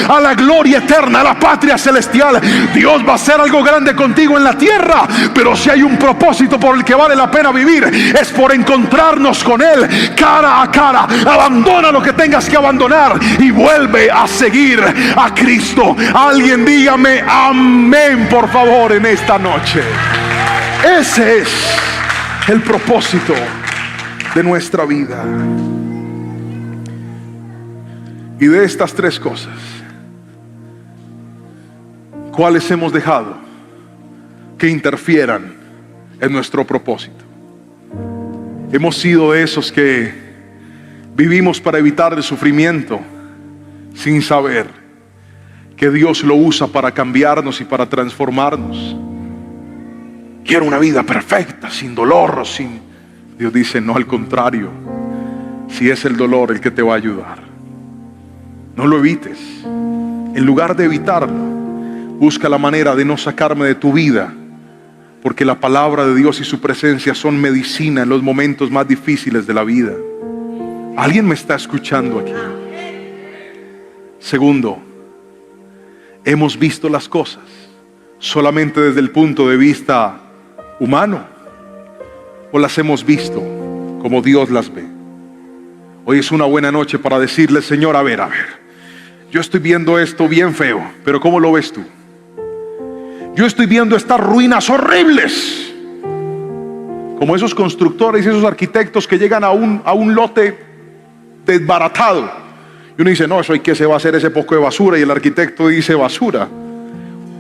a la gloria eterna, a la patria celestial. Dios va a hacer algo grande contigo en la tierra, pero si hay un propósito por el que vale la pena vivir, es por encontrarnos con Él cara a cara. Abandona lo que tengas que abandonar y vuelve a seguir a Cristo. Alguien dígame amén, por favor, en esta noche. Ese es el propósito de nuestra vida. Y de estas 3 cosas, ¿cuáles hemos dejado que interfieran en nuestro propósito? Hemos sido de esos que vivimos para evitar el sufrimiento, sin saber que Dios lo usa para cambiarnos y para transformarnos. Quiero una vida perfecta, sin dolor, Dios dice: no, al contrario. Si es el dolor el que te va a ayudar, no lo evites. En lugar de evitarlo, busca la manera de no sacarme de tu vida, porque la palabra de Dios y su presencia son medicina en los momentos más difíciles de la vida. ¿Alguien me está escuchando aquí? Segundo, hemos visto las cosas solamente desde el punto de vista humano. o las hemos visto como Dios las ve. Hoy es una buena noche para decirle: Señor, a ver, yo estoy viendo esto bien feo, pero ¿cómo lo ves tú? Yo estoy viendo estas ruinas horribles, como esos constructores y esos arquitectos que llegan a un lote desbaratado y uno dice: no, eso hay que se va a hacer ese poco de basura, y el arquitecto dice: basura.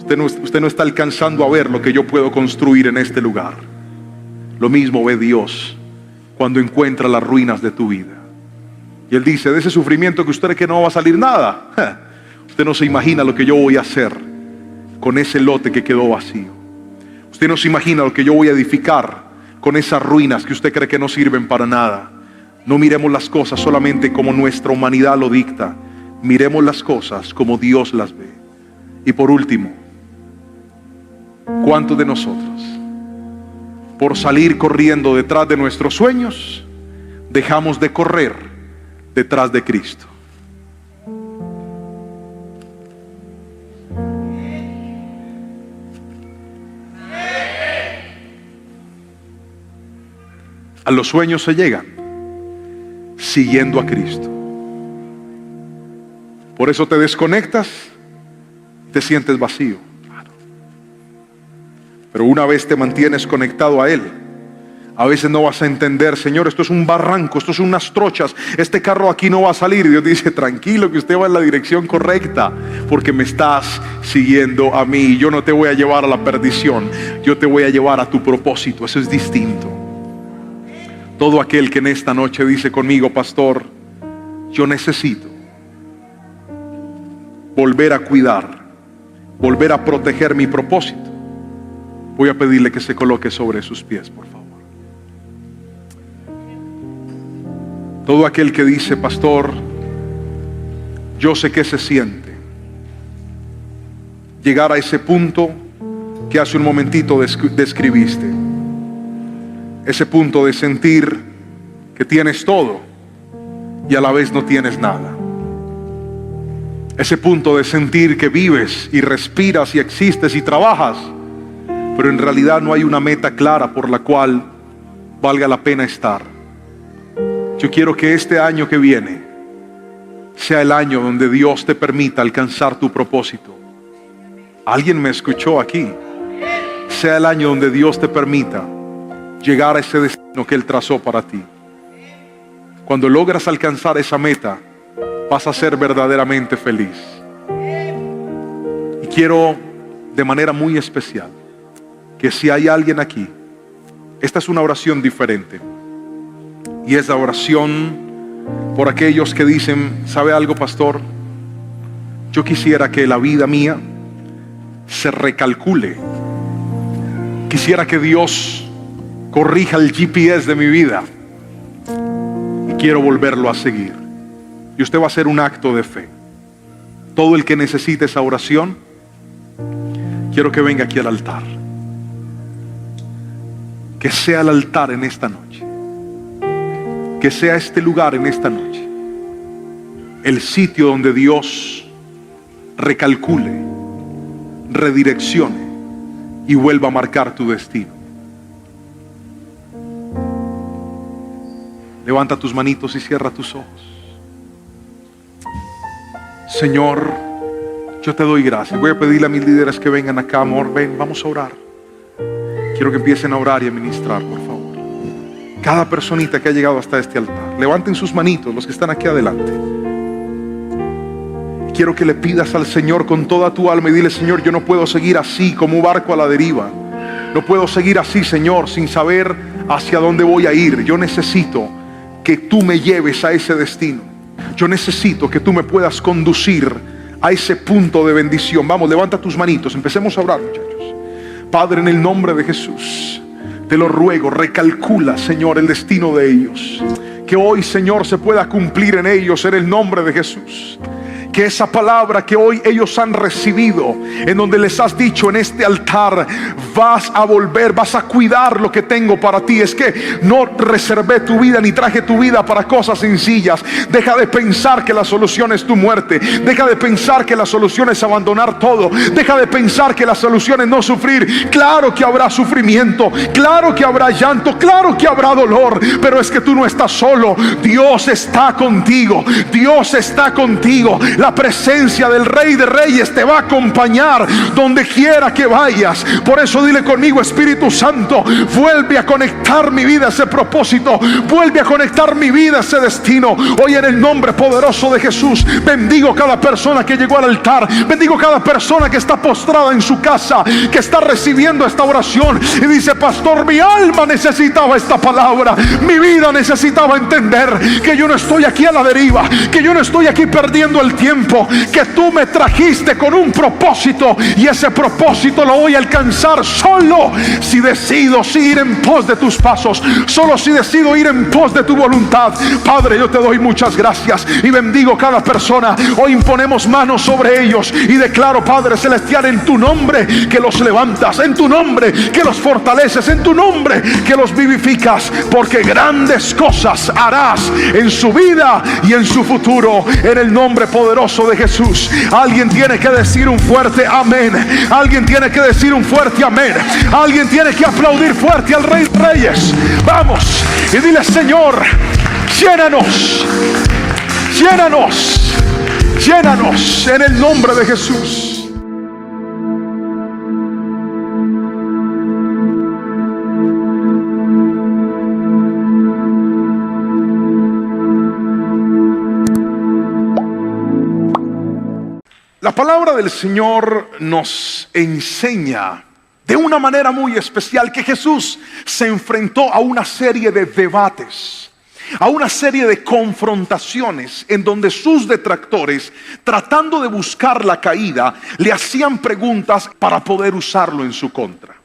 Usted no está alcanzando a ver lo que yo puedo construir en este lugar. Lo mismo ve Dios cuando encuentra las ruinas de tu vida. Y Él dice: de ese sufrimiento que usted cree que no va a salir nada, usted no se imagina lo que yo voy a hacer con ese lote que quedó vacío. Usted no se imagina lo que yo voy a edificar con esas ruinas que usted cree que no sirven para nada. No miremos las cosas solamente como nuestra humanidad lo dicta. Miremos las cosas como Dios las ve. Y por último, ¿cuántos de nosotros, por salir corriendo detrás de nuestros sueños, dejamos de correr detrás de Cristo? A los sueños se llegan siguiendo a Cristo. Por eso te desconectas, te sientes vacío. Pero una vez te mantienes conectado a Él, a veces no vas a entender: Señor, esto es un barranco, esto son unas trochas, este carro aquí no va a salir. Dios dice: tranquilo, que usted va en la dirección correcta, porque me estás siguiendo a mí. Yo no te voy a llevar a la perdición, yo te voy a llevar a tu propósito. Eso es distinto. Todo aquel que en esta noche dice conmigo: pastor, yo necesito volver a cuidar, volver a proteger mi propósito, voy a pedirle que se coloque sobre sus pies, por favor. Todo aquel que dice: pastor, yo sé que se siente llegar a ese punto que hace un momentito describiste. Ese punto de sentir que tienes todo y a la vez no tienes nada. Ese punto de sentir que vives y respiras y existes y trabajas, pero en realidad no hay una meta clara por la cual valga la pena estar. Yo quiero que este año que viene sea el año donde Dios te permita alcanzar tu propósito. ¿Alguien me escuchó aquí? Sea el año donde Dios te permita llegar a ese destino que Él trazó para ti. Cuando logras alcanzar esa meta, vas a ser verdaderamente feliz. Y quiero de manera muy especial que si hay alguien aquí, esta es una oración diferente, y es la oración por aquellos que dicen: ¿sabe algo, pastor? Yo quisiera que la vida mía se recalcule. Quisiera que Dios corrija el GPS de mi vida y quiero volverlo a seguir. Y usted va a hacer un acto de fe. Todo el que necesite esa oración, quiero que venga aquí al altar. Que sea el altar en esta noche, que sea este lugar en esta noche el sitio donde Dios recalcule, redireccione y vuelva a marcar tu destino. Levanta tus manitos y cierra tus ojos. Señor, yo te doy gracias. Voy a pedirle a mis líderes que vengan acá, amor. Ven, vamos a orar. Quiero que empiecen a orar y a ministrar, por favor. Cada personita que ha llegado hasta este altar, levanten sus manitos, los que están aquí adelante. Quiero que le pidas al Señor con toda tu alma y dile: Señor, yo no puedo seguir así como un barco a la deriva. No puedo seguir así, Señor, sin saber hacia dónde voy a ir. Yo necesito que tú me lleves a ese destino. Yo necesito que tú me puedas conducir a ese punto de bendición. Vamos, levanta tus manitos, empecemos a orar, muchachos. Padre, en el nombre de Jesús, te lo ruego, recalcula, Señor, el destino de ellos. Que hoy, Señor, se pueda cumplir en ellos en el nombre de Jesús. Que esa palabra que hoy ellos han recibido, en donde les has dicho en este altar: vas a volver, vas a cuidar lo que tengo para ti. Es que no reservé tu vida ni traje tu vida para cosas sencillas. Deja de pensar que la solución es tu muerte. Deja de pensar que la solución es abandonar todo. Deja de pensar que la solución es no sufrir. Claro que habrá sufrimiento, claro que habrá llanto, claro que habrá dolor, pero es que tú no estás solo. Dios está contigo. Dios está contigo. La presencia del Rey de Reyes te va a acompañar donde quiera que vayas. Por eso dile conmigo: Espíritu Santo, vuelve a conectar mi vida a ese propósito, vuelve a conectar mi vida a ese destino. Hoy, en el nombre poderoso de Jesús, bendigo cada persona que llegó al altar, bendigo cada persona que está postrada en su casa, que está recibiendo esta oración y dice: pastor, mi alma necesitaba esta palabra, mi vida necesitaba entender que yo no estoy aquí a la deriva, que yo no estoy aquí perdiendo el tiempo, que tú me trajiste con un propósito, y ese propósito lo voy a alcanzar solo si decido ir en pos de tus pasos, solo si decido ir en pos de tu voluntad. Padre, yo te doy muchas gracias y bendigo cada persona. Hoy imponemos manos sobre ellos y declaro, Padre Celestial, en tu nombre que los levantas, en tu nombre que los fortaleces, en tu nombre que los vivificas, porque grandes cosas harás en su vida y en su futuro, en el nombre poderoso de Jesús. Alguien tiene que decir un fuerte amén. Alguien tiene que decir un fuerte amén. Alguien tiene que aplaudir fuerte al Rey de Reyes. Vamos y dile: Señor, llénanos, llénanos, llénanos en el nombre de Jesús. La palabra del Señor nos enseña de una manera muy especial que Jesús se enfrentó a una serie de debates, a una serie de confrontaciones en donde sus detractores, tratando de buscar la caída, le hacían preguntas para poder usarlo en su contra.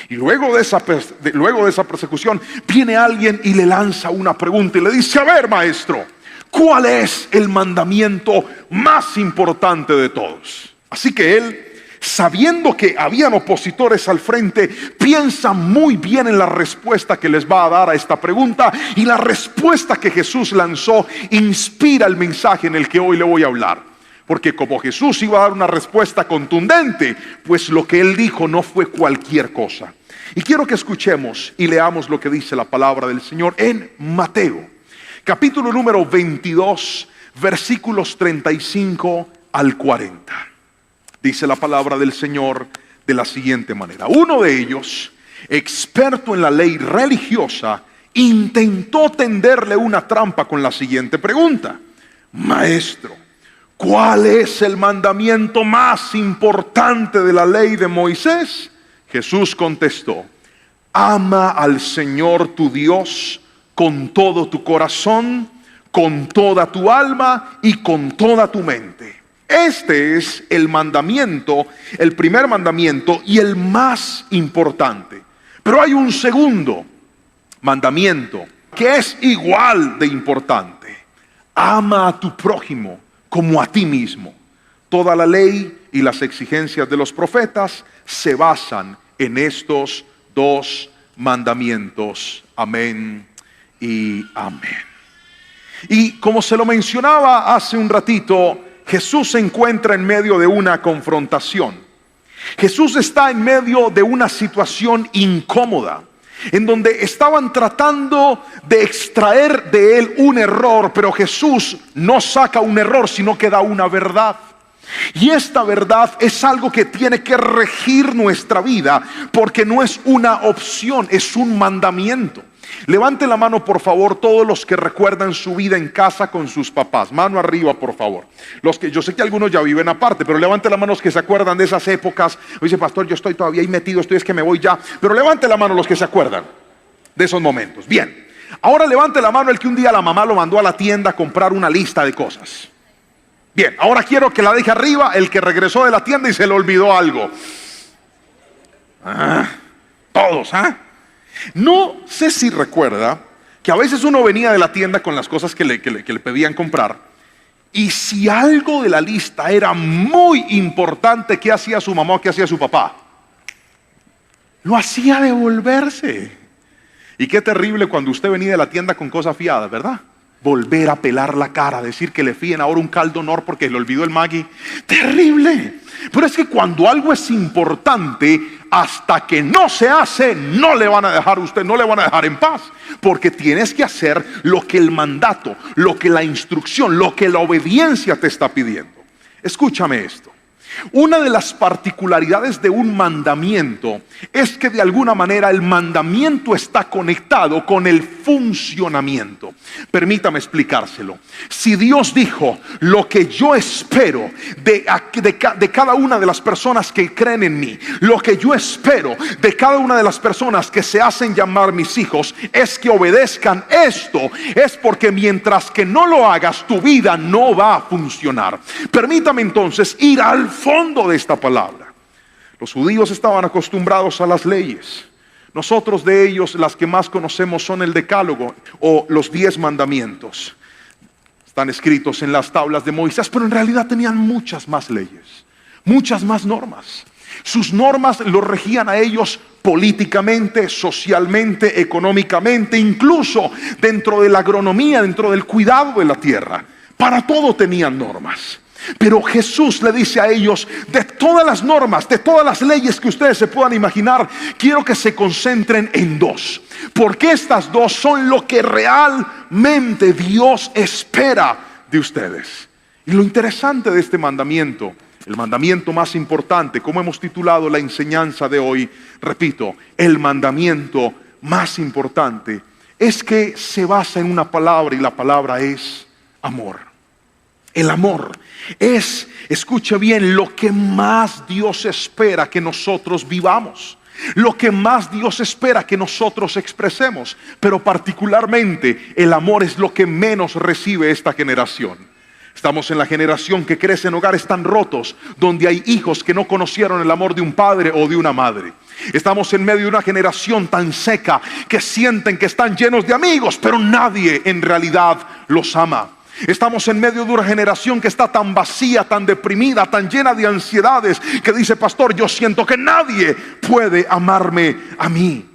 Y luego de esa persecución viene alguien y le lanza una pregunta y le dice: a ver, maestro, ¿cuál es el mandamiento más importante de todos? Así que él, sabiendo que habían opositores al frente, piensa muy bien en la respuesta que les va a dar a esta pregunta, y la respuesta que Jesús lanzó inspira el mensaje en el que hoy le voy a hablar. Porque como Jesús iba a dar una respuesta contundente, pues lo que él dijo no fue cualquier cosa. Y quiero que escuchemos y leamos lo que dice la palabra del Señor en Mateo, capítulo número 22, versículos 35 al 40. Dice la palabra del Señor de la siguiente manera: uno de ellos, experto en la ley religiosa, intentó tenderle una trampa con la siguiente pregunta: maestro, ¿cuál es el mandamiento más importante de la ley de Moisés? Jesús contestó: ama al Señor tu Dios con todo tu corazón, con toda tu alma y con toda tu mente. Este es el mandamiento, el primer mandamiento y el más importante. Pero hay un segundo mandamiento que es igual de importante: ama a tu prójimo como a ti mismo. Toda la ley y las exigencias de los profetas se basan en estos dos mandamientos. Amén y amén. Y como se lo mencionaba hace un ratito, Jesús se encuentra en medio de una confrontación. Jesús está en medio de una situación incómoda, en donde estaban tratando de extraer de él un error, pero Jesús no saca un error, sino que da una verdad. Y esta verdad es algo que tiene que regir nuestra vida, porque no es una opción, es un mandamiento. Levante la mano, por favor, todos los que recuerdan su vida en casa con sus papás. Mano arriba, por favor. Los que, yo sé que algunos ya viven aparte, pero levante la mano los que se acuerdan de esas épocas. Dice: pastor, yo estoy todavía ahí metido, es que me voy ya. Pero levante la mano los que se acuerdan de esos momentos. Bien, ahora levante la mano el que un día la mamá lo mandó a la tienda a comprar una lista de cosas. Bien, ahora quiero que la deje arriba el que regresó de la tienda y se le olvidó algo. Todos, No sé si recuerda que a veces uno venía de la tienda con las cosas que le pedían comprar, y si algo de la lista era muy importante, ¿qué hacía su mamá o qué hacía su papá? lo hacía devolverse. Y qué terrible cuando usted venía de la tienda con cosas fiadas, ¿verdad? Volver a pelar la cara, decir que le fíen ahora un caldo Honor porque le olvidó el Maggi. Terrible. Pero es que cuando algo es importante, hasta que no se hace, no le van a dejar a usted, no le van a dejar en paz. Porque tienes que hacer lo que el mandato, lo que la instrucción, lo que la obediencia te está pidiendo. Escúchame esto. Una de las particularidades de un mandamiento es que de alguna manera el mandamiento está conectado con el funcionamiento. Permítame explicárselo. Si Dios dijo, lo que yo espero de cada una de las personas que creen en mí, lo que yo espero de cada una de las personas que se hacen llamar mis hijos, es que obedezcan esto, es porque mientras que no lo hagas, tu vida no va a funcionar. Permítame entonces ir al fondo de esta palabra. Los judíos estaban acostumbrados a las leyes. Nosotros de ellos las que más conocemos son el Decálogo o los 10 mandamientos. Están escritos en las tablas de Moisés, pero en realidad tenían muchas más leyes, muchas más normas. Sus normas los regían a ellos políticamente, socialmente, económicamente, incluso dentro de la agronomía, dentro del cuidado de la tierra. Para todo tenían normas. Pero Jesús le dice a ellos, de todas las normas, de todas las leyes que ustedes se puedan imaginar, quiero que se concentren en 2. Porque estas 2 son lo que realmente Dios espera de ustedes. Y lo interesante de este mandamiento, el mandamiento más importante, como hemos titulado la enseñanza de hoy, repito, el mandamiento más importante, es que se basa en una palabra y la palabra es amor. El amor es, escuche bien, lo que más Dios espera que nosotros vivamos, lo que más Dios espera que nosotros expresemos, pero particularmente el amor es lo que menos recibe esta generación. Estamos en la generación que crece en hogares tan rotos, donde hay hijos que no conocieron el amor de un padre o de una madre. Estamos en medio de una generación tan seca que sienten que están llenos de amigos, pero nadie en realidad los ama. Estamos en medio de una generación que está tan vacía, tan deprimida, tan llena de ansiedades, que dice, pastor, yo siento que nadie puede amarme a mí.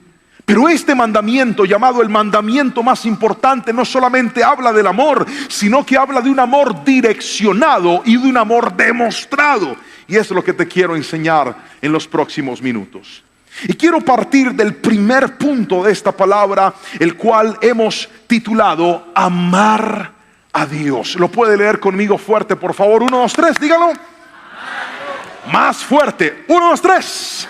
Pero este mandamiento, llamado el mandamiento más importante, no solamente habla del amor, sino que habla de un amor direccionado y de un amor demostrado. Y eso es lo que te quiero enseñar en los próximos minutos. Y quiero partir del primer punto de esta palabra, el cual hemos titulado amar a Dios. ¿Lo puede leer conmigo fuerte, por favor? 1, 2, 3, dígalo. Más fuerte. 1, 2, 3.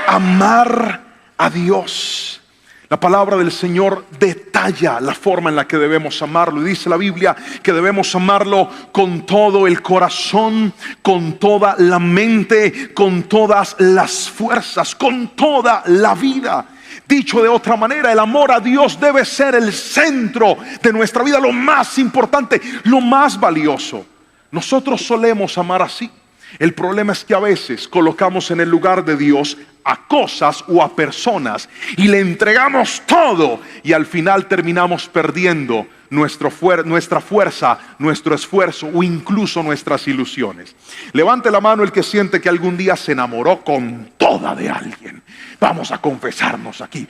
Amar a Dios. La palabra del Señor detalla la forma en la que debemos amarlo. Y dice la Biblia que debemos amarlo con todo el corazón, con toda la mente, con todas las fuerzas, con toda la vida. Dicho de otra manera, el amor a Dios debe ser el centro de nuestra vida, lo más importante, lo más valioso. Nosotros solemos amar así. El problema es que a veces colocamos en el lugar de Dios a cosas o a personas y le entregamos todo, y al final terminamos perdiendo nuestra fuerza, nuestro esfuerzo o incluso nuestras ilusiones. Levante la mano el que siente que algún día se enamoró con toda de alguien. Vamos a confesarnos aquí.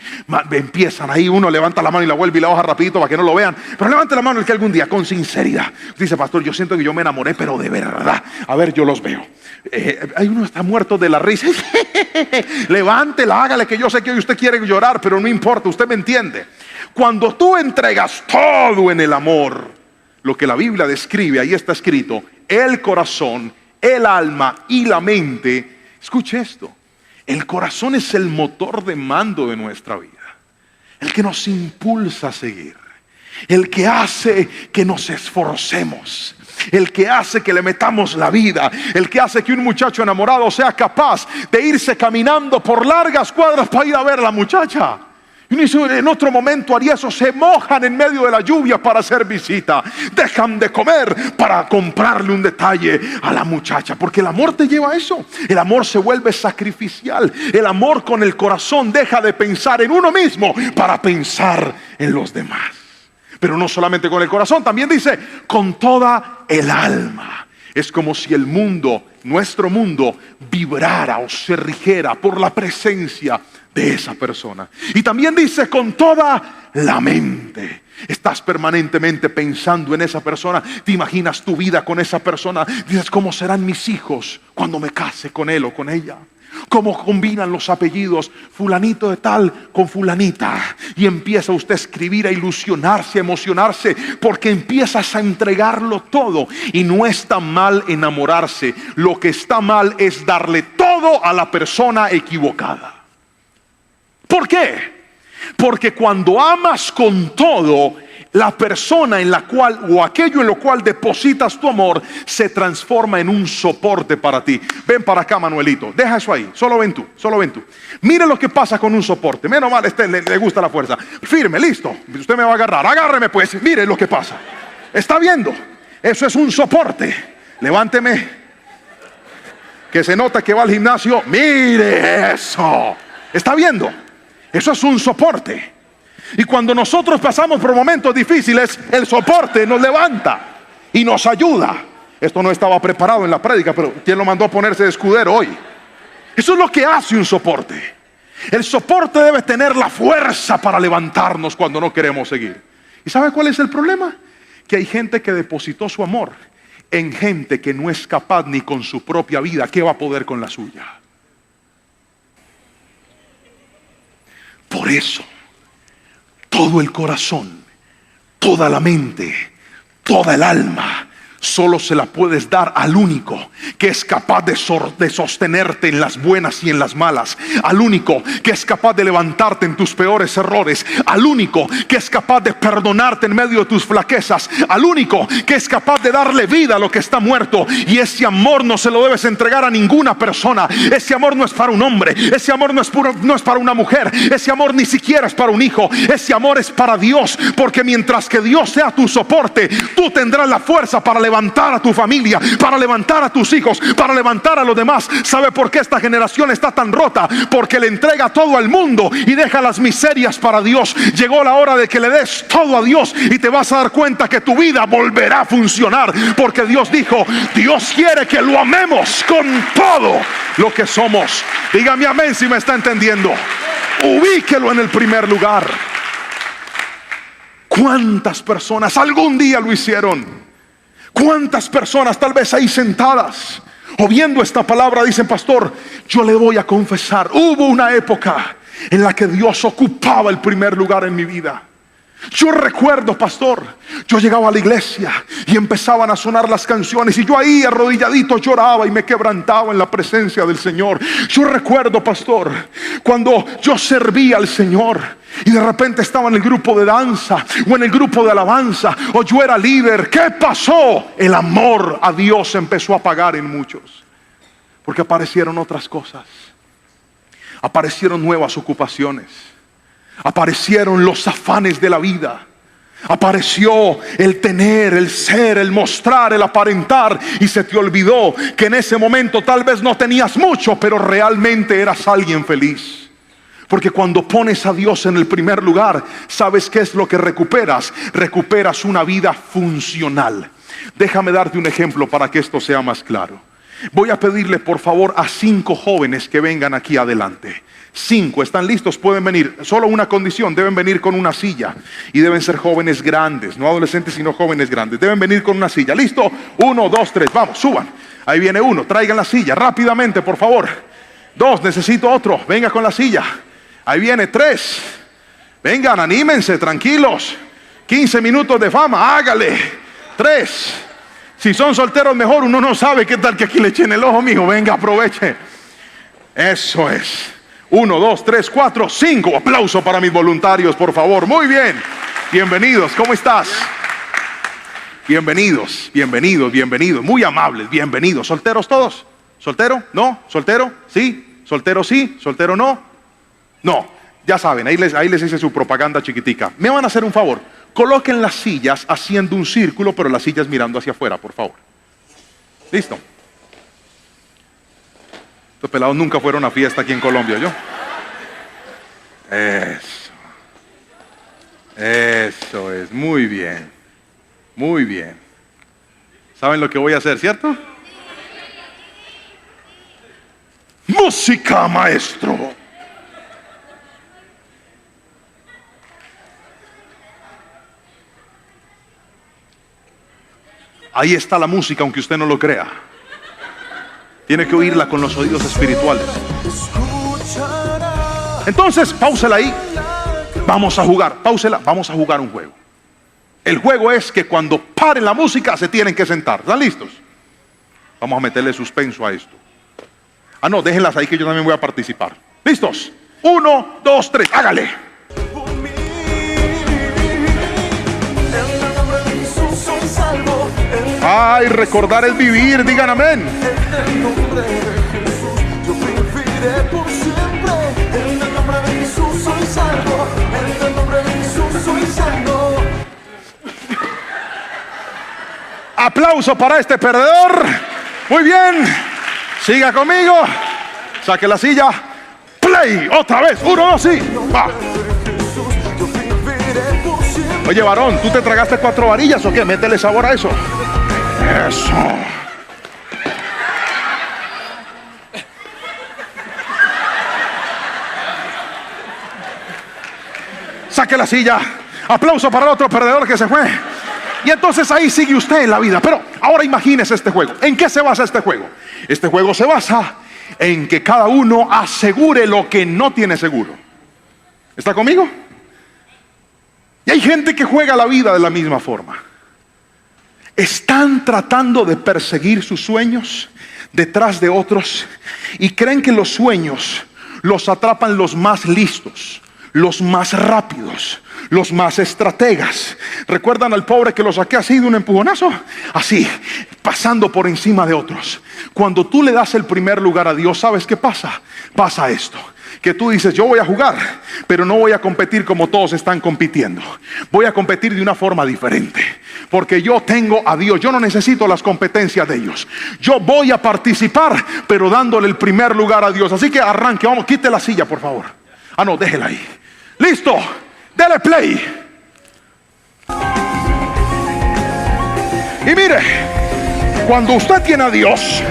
Empiezan ahí, uno levanta la mano y la vuelve y la baja rapidito para que no lo vean. Pero levante la mano el que algún día con sinceridad dice, pastor, yo siento que yo me enamoré, pero de verdad. A ver, yo los veo. Hay uno está muerto de la risa. Levántela, hágale, que yo sé que hoy usted quiere llorar, pero no importa, usted me entiende. Cuando tú entregas todo en el amor, lo que la Biblia describe, ahí está escrito, el corazón, el alma y la mente. Escuche esto, el corazón es el motor de mando de nuestra vida, el que nos impulsa a seguir, el que hace que nos esforcemos, el que hace que le metamos la vida, el que hace que un muchacho enamorado sea capaz de irse caminando por largas cuadras para ir a ver a la muchacha. Y en otro momento haría eso, se mojan en medio de la lluvia para hacer visita, dejan de comer para comprarle un detalle a la muchacha, porque el amor te lleva a eso. El amor se vuelve sacrificial. El amor con el corazón deja de pensar en uno mismo para pensar en los demás. Pero no solamente con el corazón, también dice con toda el alma. Es como si el mundo nuestro mundo vibrara o se rigiera por la presencia de esa persona. Y también dice con toda la mente. Estás permanentemente pensando en esa persona. Te imaginas tu vida con esa persona. Dices, ¿cómo serán mis hijos cuando me case con él o con ella? ¿Cómo combinan los apellidos fulanito de tal con fulanita? Y empieza usted a escribir, a ilusionarse, a emocionarse, porque empiezas a entregarlo todo. Y no está mal enamorarse. Lo que está mal es darle todo a la persona equivocada. ¿Por qué? Porque cuando amas con todo, la persona en la cual o aquello en lo cual depositas tu amor se transforma en un soporte para ti. Ven para acá, Manuelito, deja eso ahí, solo ven tú, solo ven tú. Mire lo que pasa con un soporte. Menos mal, le gusta la fuerza. Firme, listo, usted me va a agarrar, agárreme pues. Mire lo que pasa. ¿Está viendo? Eso es un soporte. Levánteme, que se nota que va al gimnasio. Mire eso. ¿Está viendo? Eso es un soporte. Y cuando nosotros pasamos por momentos difíciles, el soporte nos levanta y nos ayuda. Esto no estaba preparado en la prédica, pero ¿quién lo mandó a ponerse de escudero hoy? Eso es lo que hace un soporte. El soporte debe tener la fuerza para levantarnos cuando no queremos seguir. ¿Y sabe cuál es el problema? Que hay gente que depositó su amor en gente que no es capaz ni con su propia vida. ¿Qué va a poder con la suya? Por eso, todo el corazón, toda la mente, toda el alma, solo se la puedes dar al único que es capaz de sostenerte en las buenas y en las malas, al único que es capaz de levantarte en tus peores errores, al único que es capaz de perdonarte en medio de tus flaquezas, al único que es capaz de darle vida a lo que está muerto. Y ese amor no se lo debes entregar a ninguna persona. Ese amor no es para un hombre, ese amor no es para una mujer, ese amor ni siquiera es para un hijo. Ese amor es para Dios, porque mientras que Dios sea tu soporte, tú tendrás la fuerza para levantar a tu familia, para levantar a tus hijos, para levantar a los demás. ¿Sabe por qué esta generación está tan rota? Porque le entrega todo al mundo y deja las miserias para Dios. Llegó la hora de que le des todo a Dios y te vas a dar cuenta que tu vida volverá a funcionar, porque Dios dijo, Dios quiere que lo amemos con todo lo que somos. Dígame amén si me está entendiendo. Ubíquelo en el primer lugar. ¿Cuántas personas algún día lo hicieron? ¿Cuántas personas tal vez ahí sentadas o viendo esta palabra dicen, pastor, yo le voy a confesar, hubo una época en la que Dios ocupaba el primer lugar en mi vida? Yo recuerdo, pastor, yo llegaba a la iglesia y empezaban a sonar las canciones y yo ahí arrodilladito lloraba y me quebrantaba en la presencia del Señor. Yo recuerdo, pastor, cuando yo servía al Señor y de repente estaba en el grupo de danza o en el grupo de alabanza, o yo era líder. ¿Qué pasó? El amor a Dios empezó a apagar en muchos, porque aparecieron otras cosas, aparecieron nuevas ocupaciones, aparecieron los afanes de la vida, apareció el tener, el ser, el mostrar, el aparentar, y se te olvidó que en ese momento tal vez no tenías mucho, pero realmente eras alguien feliz. Porque cuando pones a Dios en el primer lugar, ¿sabes qué es lo que recuperas? Recuperas una vida funcional. Déjame darte un ejemplo para que esto sea más claro. Voy a pedirle por favor a 5 jóvenes que vengan aquí adelante. 5, ¿están listos? Pueden venir. Solo una condición, deben venir con una silla. Y deben ser jóvenes grandes, no adolescentes sino jóvenes grandes. Deben venir con una silla. ¿Listo? 1, 2, 3, vamos, suban. Ahí viene uno, traigan la silla rápidamente por favor. 2, necesito otro, venga con la silla. Ahí viene 3. Vengan, anímense, tranquilos. 15 minutos de fama, hágale. 3. Si son solteros mejor, uno no sabe qué tal que aquí le echen el ojo, mijo. Venga, aproveche. Eso es. 1, 2, 3, 4, 5. Aplauso para mis voluntarios, por favor. Muy bien. Bienvenidos, ¿cómo estás? Bienvenidos, bienvenidos, bienvenidos. Muy amables, bienvenidos. ¿Solteros todos? ¿Soltero? ¿No? ¿Soltero? ¿Sí? ¿Soltero sí? ¿Soltero no? No, ya saben, ahí les hice su propaganda chiquitica. Me van a hacer un favor, coloquen las sillas haciendo un círculo, pero las sillas mirando hacia afuera, por favor. ¿Listo? Estos pelados nunca fueron a fiesta aquí en Colombia, ¿yo? Eso es, muy bien. Muy bien. ¿Saben lo que voy a hacer, cierto? música, maestro. Ahí está la música, aunque usted no lo crea. Tiene que oírla con los oídos espirituales. Entonces, páusela ahí. Vamos a jugar, páusela. Vamos a jugar un juego. El juego es que cuando paren la música se tienen que sentar. ¿Están listos? Vamos a meterle suspenso a esto. Ah, no, déjenlas ahí que yo también voy a participar. ¿Listos? 1, 2, 3, hágale. Ay, recordar es vivir, digan amén. En el nombre de Jesús, yo viviré por siempre. En el nombre de Jesús soy salvo. En el nombre de Jesús soy salvo. Aplauso para este perdedor. Muy bien. Siga conmigo. Saque la silla. Play. Otra vez. 1, 2, sí. Va. Oye, varón, ¿tú te tragaste 4 varillas o qué? Métele sabor a eso. Eso. Saque la silla. Aplauso para el otro perdedor que se fue. Y entonces ahí sigue usted en la vida. Pero ahora imagínese este juego. ¿En qué se basa este juego? Este juego se basa en que cada uno asegure lo que no tiene seguro. ¿Está conmigo? Y hay gente que juega la vida de la misma forma. Están tratando de perseguir sus sueños detrás de otros y creen que los sueños los atrapan los más listos, los más rápidos, los más estrategas. ¿Recuerdan al pobre que lo saqué así de un empujonazo? Así, pasando por encima de otros. Cuando tú le das el primer lugar a Dios, ¿sabes qué pasa? Pasa esto. Que tú dices, yo voy a jugar, pero no voy a competir como todos están compitiendo. Voy a competir de una forma diferente, porque yo tengo a Dios. Yo no necesito las competencias de ellos. Yo voy a participar, pero dándole el primer lugar a Dios. Así que arranque, vamos, quite la silla, por favor. Ah, no, déjela ahí. Listo, dele play. Y mire, cuando usted tiene a Dios,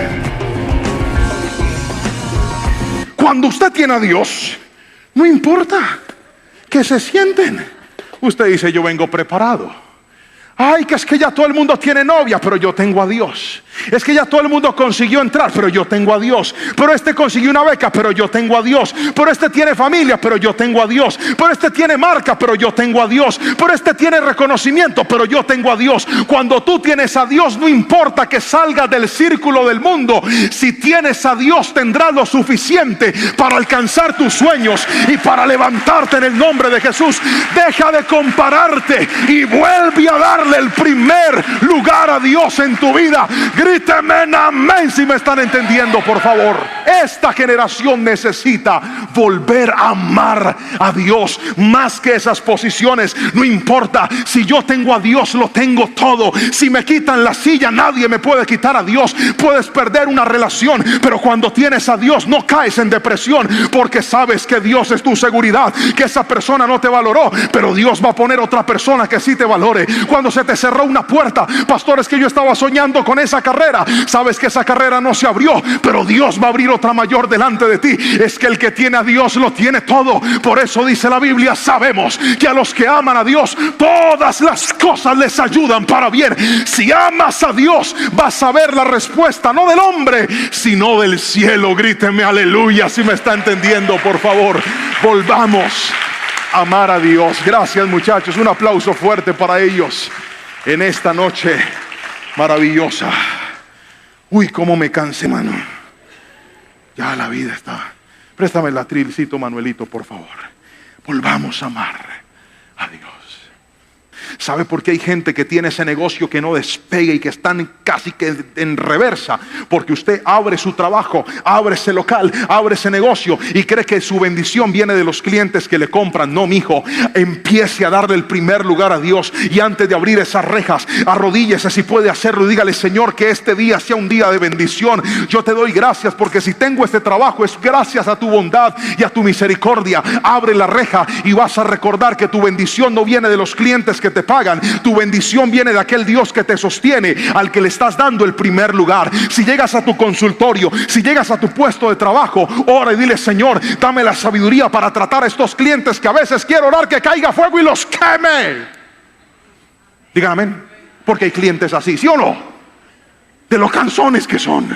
no importa que se sienten. Usted dice, yo vengo preparado. Ay, que es que ya todo el mundo tiene novia, pero yo tengo a Dios. Es que ya todo el mundo consiguió entrar, pero yo tengo a Dios. Pero este consiguió una beca, pero yo tengo a Dios. Pero este tiene familia, pero yo tengo a Dios. Pero este tiene marca, pero yo tengo a Dios. Pero este tiene reconocimiento, pero yo tengo a Dios. Cuando tú tienes a Dios, no importa que salgas del círculo del mundo. Si tienes a Dios, tendrás lo suficiente para alcanzar tus sueños y para levantarte en el nombre de Jesús. Deja de compararte y vuelve a darle el primer lugar a Dios en tu vida. Gríteme amén si me están entendiendo, por favor. Esta generación necesita volver a amar a Dios más que esas posiciones. No importa, si yo tengo a Dios, lo tengo todo. Si me quitan la silla, nadie me puede quitar a Dios. Puedes perder una relación, pero cuando tienes a Dios no caes en depresión, porque sabes que Dios es tu seguridad, que esa persona no te valoró, pero Dios va a poner otra persona que sí te valore. Cuando se te cerró una puerta, pastor, es que yo estaba soñando con esa carrera. Sabes que esa carrera no se abrió, pero Dios va a abrir otra mayor delante de ti. Es que el que tiene a Dios lo tiene todo. Por eso dice la Biblia, sabemos que a los que aman a Dios todas las cosas les ayudan para bien. Si amas a Dios, vas a ver la respuesta, no del hombre, sino del cielo. Gríteme aleluya si me está entendiendo, por favor. Volvamos a amar a Dios. Gracias, muchachos, un aplauso fuerte para ellos en esta noche maravillosa. Uy, cómo me cansé, mano. Ya la vida está. Préstame el atrilcito, Manuelito, por favor. Volvamos a amar a Dios. ¿Sabe por qué hay gente que tiene ese negocio que no despega y que están casi que en reversa? Porque usted abre su trabajo, abre ese local, abre ese negocio y cree que su bendición viene de los clientes que le compran. No, mijo, empiece a darle el primer lugar a Dios. Y antes de abrir esas rejas, arrodíllese si puede hacerlo y dígale, Señor, que este día sea un día de bendición. Yo te doy gracias porque si tengo este trabajo es gracias a tu bondad y a tu misericordia. Abre la reja y vas a recordar que tu bendición no viene de los clientes que te pagan. Tu bendición viene de aquel Dios que te sostiene, al que le estás dando el primer lugar. Si llegas a tu consultorio, si llegas a tu puesto de trabajo, ora y dile: Señor, dame la sabiduría para tratar a estos clientes que a veces quiero orar que caiga fuego y los queme. Digan amén. Porque hay clientes así, ¿sí o no? De los canzones que son.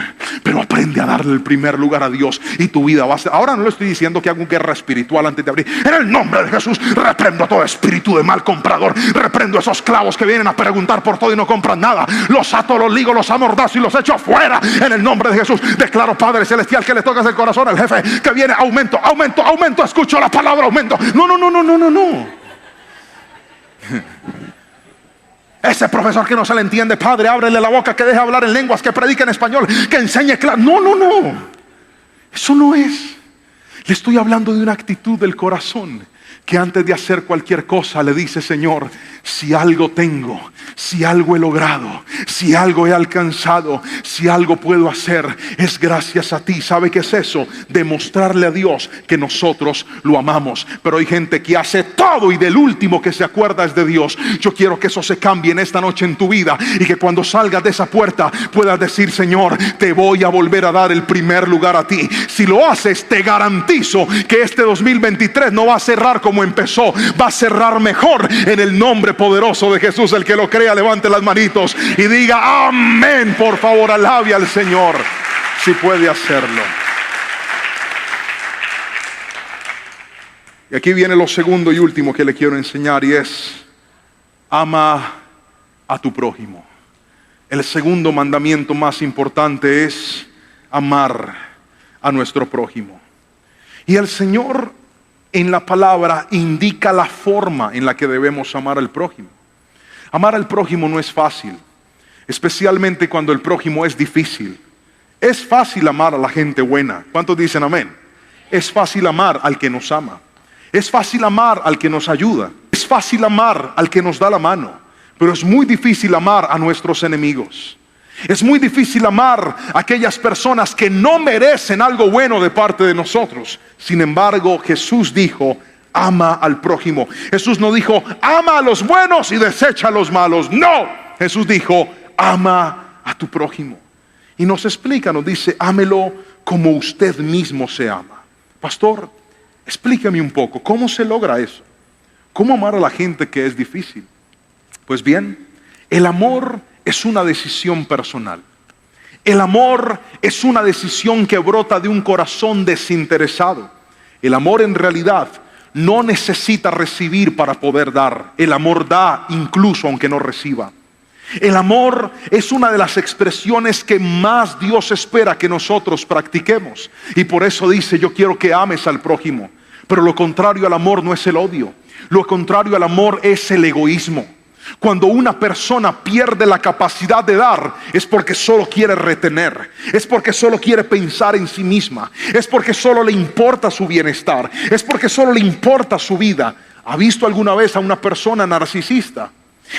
Pero aprende a darle el primer lugar a Dios y tu vida va a ser. Ahora no le estoy diciendo que haga una guerra espiritual antes de abrir. En el nombre de Jesús reprendo a todo espíritu de mal comprador. Reprendo a esos clavos que vienen a preguntar por todo y no compran nada. Los ato, los ligo, los amordazo y los echo fuera. En el nombre de Jesús declaro, Padre Celestial, que le tocas el corazón al jefe, que viene aumento, aumento, aumento. Escucho la palabra aumento. No. Ese profesor que no se le entiende, Padre, ábrele la boca, que deje hablar en lenguas, que predique en español, que enseñe claro. No. Eso no es. Le estoy hablando de una actitud del corazón, que antes de hacer cualquier cosa le dice: Señor, si algo tengo, si algo he logrado, si algo he alcanzado, si algo puedo hacer, es gracias a ti. ¿Sabe qué es eso? Demostrarle a Dios que nosotros lo amamos. Pero hay gente que hace todo y del último que se acuerda es de Dios. Yo quiero que eso se cambie en esta noche en tu vida, y que cuando salgas de esa puerta puedas decir: Señor, te voy a volver a dar el primer lugar a ti. Si lo haces, te garantizo que este 2023 no va a cerrar como empezó, va a cerrar mejor, en el nombre poderoso de Jesús. El que lo crea, levante las manitos y diga amén. Por favor, alabe al Señor si puede hacerlo. Y aquí viene lo segundo y último que le quiero enseñar, y es: ama a tu prójimo. El segundo mandamiento más importante es amar a nuestro prójimo. Y el Señor en la palabra indica la forma en la que debemos amar al prójimo. Amar al prójimo no es fácil, especialmente cuando el prójimo es difícil. Es fácil amar a la gente buena. ¿Cuántos dicen amén? Es fácil amar al que nos ama. Es fácil amar al que nos ayuda. Es fácil amar al que nos da la mano. Pero es muy difícil amar a nuestros enemigos. Es muy difícil amar a aquellas personas que no merecen algo bueno de parte de nosotros. Sin embargo, Jesús dijo: ama al prójimo. Jesús no dijo: ama a los buenos y desecha a los malos. No, Jesús dijo: ama a tu prójimo. Y nos explica, nos dice: ámelo como usted mismo se ama. Pastor, explícame un poco, ¿cómo se logra eso? ¿Cómo amar a la gente que es difícil? Pues bien, el amor es una decisión personal. El amor es una decisión que brota de un corazón desinteresado. El amor en realidad no necesita recibir para poder dar. El amor da incluso aunque no reciba. El amor es una de las expresiones que más Dios espera que nosotros practiquemos. Y por eso dice: yo quiero que ames al prójimo. Pero lo contrario al amor no es el odio. Lo contrario al amor es el egoísmo. Cuando una persona pierde la capacidad de dar, es porque solo quiere retener, es porque solo quiere pensar en sí misma, es porque solo le importa su bienestar, es porque solo le importa su vida. ¿Ha visto alguna vez a una persona narcisista?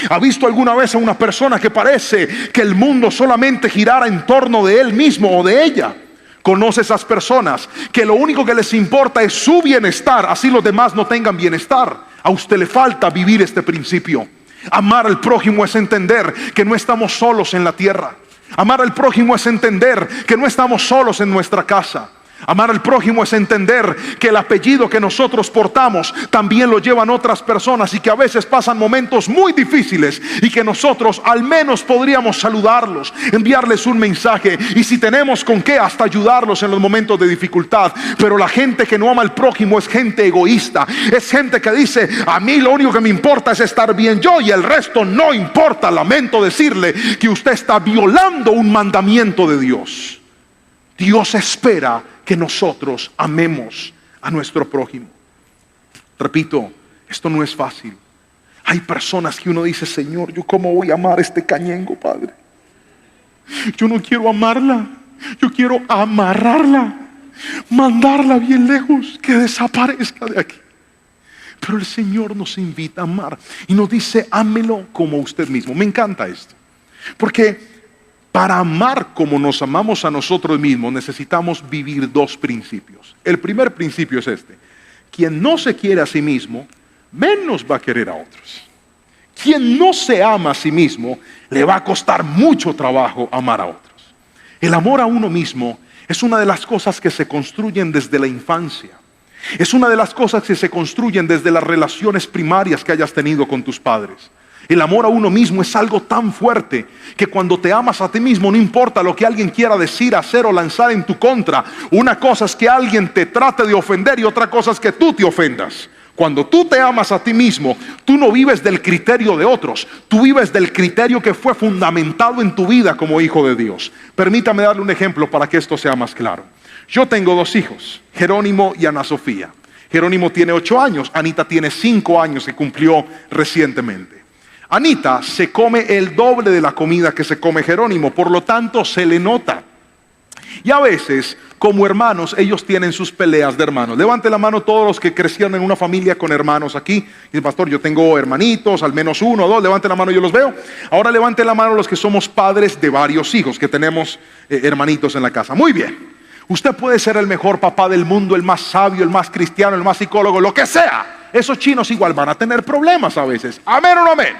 ¿Ha visto alguna vez a una persona que parece que el mundo solamente girara en torno de él mismo o de ella? Conoce esas personas que lo único que les importa es su bienestar, así los demás no tengan bienestar. A usted le falta vivir este principio. Amar al prójimo es entender que no estamos solos en la tierra. Amar al prójimo es entender que no estamos solos en nuestra casa. Amar al prójimo es entender que el apellido que nosotros portamos también lo llevan otras personas, y que a veces pasan momentos muy difíciles y que nosotros al menos podríamos saludarlos, enviarles un mensaje, y si tenemos con qué, hasta ayudarlos en los momentos de dificultad. Pero la gente que no ama al prójimo es gente egoísta. Es gente que dice: a mí lo único que me importa es estar bien yo y el resto no importa. Lamento decirle que usted está violando un mandamiento de Dios. Dios espera que nosotros amemos a nuestro prójimo. Repito, esto no es fácil. Hay personas que uno dice: Señor, ¿yo cómo voy a amar a este cañengo, Padre? Yo no quiero amarla, yo quiero amarrarla, mandarla bien lejos, que desaparezca de aquí. Pero el Señor nos invita a amar y nos dice: ámelo como usted mismo. Me encanta esto, porque para amar como nos amamos a nosotros mismos necesitamos vivir dos principios. El primer principio es este: quien no se quiere a sí mismo, menos va a querer a otros. Quien no se ama a sí mismo, le va a costar mucho trabajo amar a otros. El amor a uno mismo es una de las cosas que se construyen desde la infancia. Es una de las cosas que se construyen desde las relaciones primarias que hayas tenido con tus padres. El amor a uno mismo es algo tan fuerte que cuando te amas a ti mismo, no importa lo que alguien quiera decir, hacer o lanzar en tu contra. Una cosa es que alguien te trate de ofender y otra cosa es que tú te ofendas. Cuando tú te amas a ti mismo, tú no vives del criterio de otros, tú vives del criterio que fue fundamentado en tu vida como hijo de Dios. Permítame darle un ejemplo para que esto sea más claro. Yo tengo 2 hijos, Jerónimo y Ana Sofía. Jerónimo tiene 8 años, Anita tiene 5 años que cumplió recientemente. Anita se come el doble de la comida que se come Jerónimo, por lo tanto se le nota. Y a veces, como hermanos, ellos tienen sus peleas de hermanos. Levante la mano todos los que crecieron en una familia con hermanos aquí. Dice, pastor, yo tengo hermanitos, al menos 1 o 2. Levante la mano, yo los veo. Ahora levante la mano los que somos padres de varios hijos, que tenemos hermanitos en la casa. Muy bien. Usted puede ser el mejor papá del mundo, el más sabio, el más cristiano, el más psicólogo, lo que sea. Esos chinos igual van a tener problemas a veces. ¿Amén o no amén?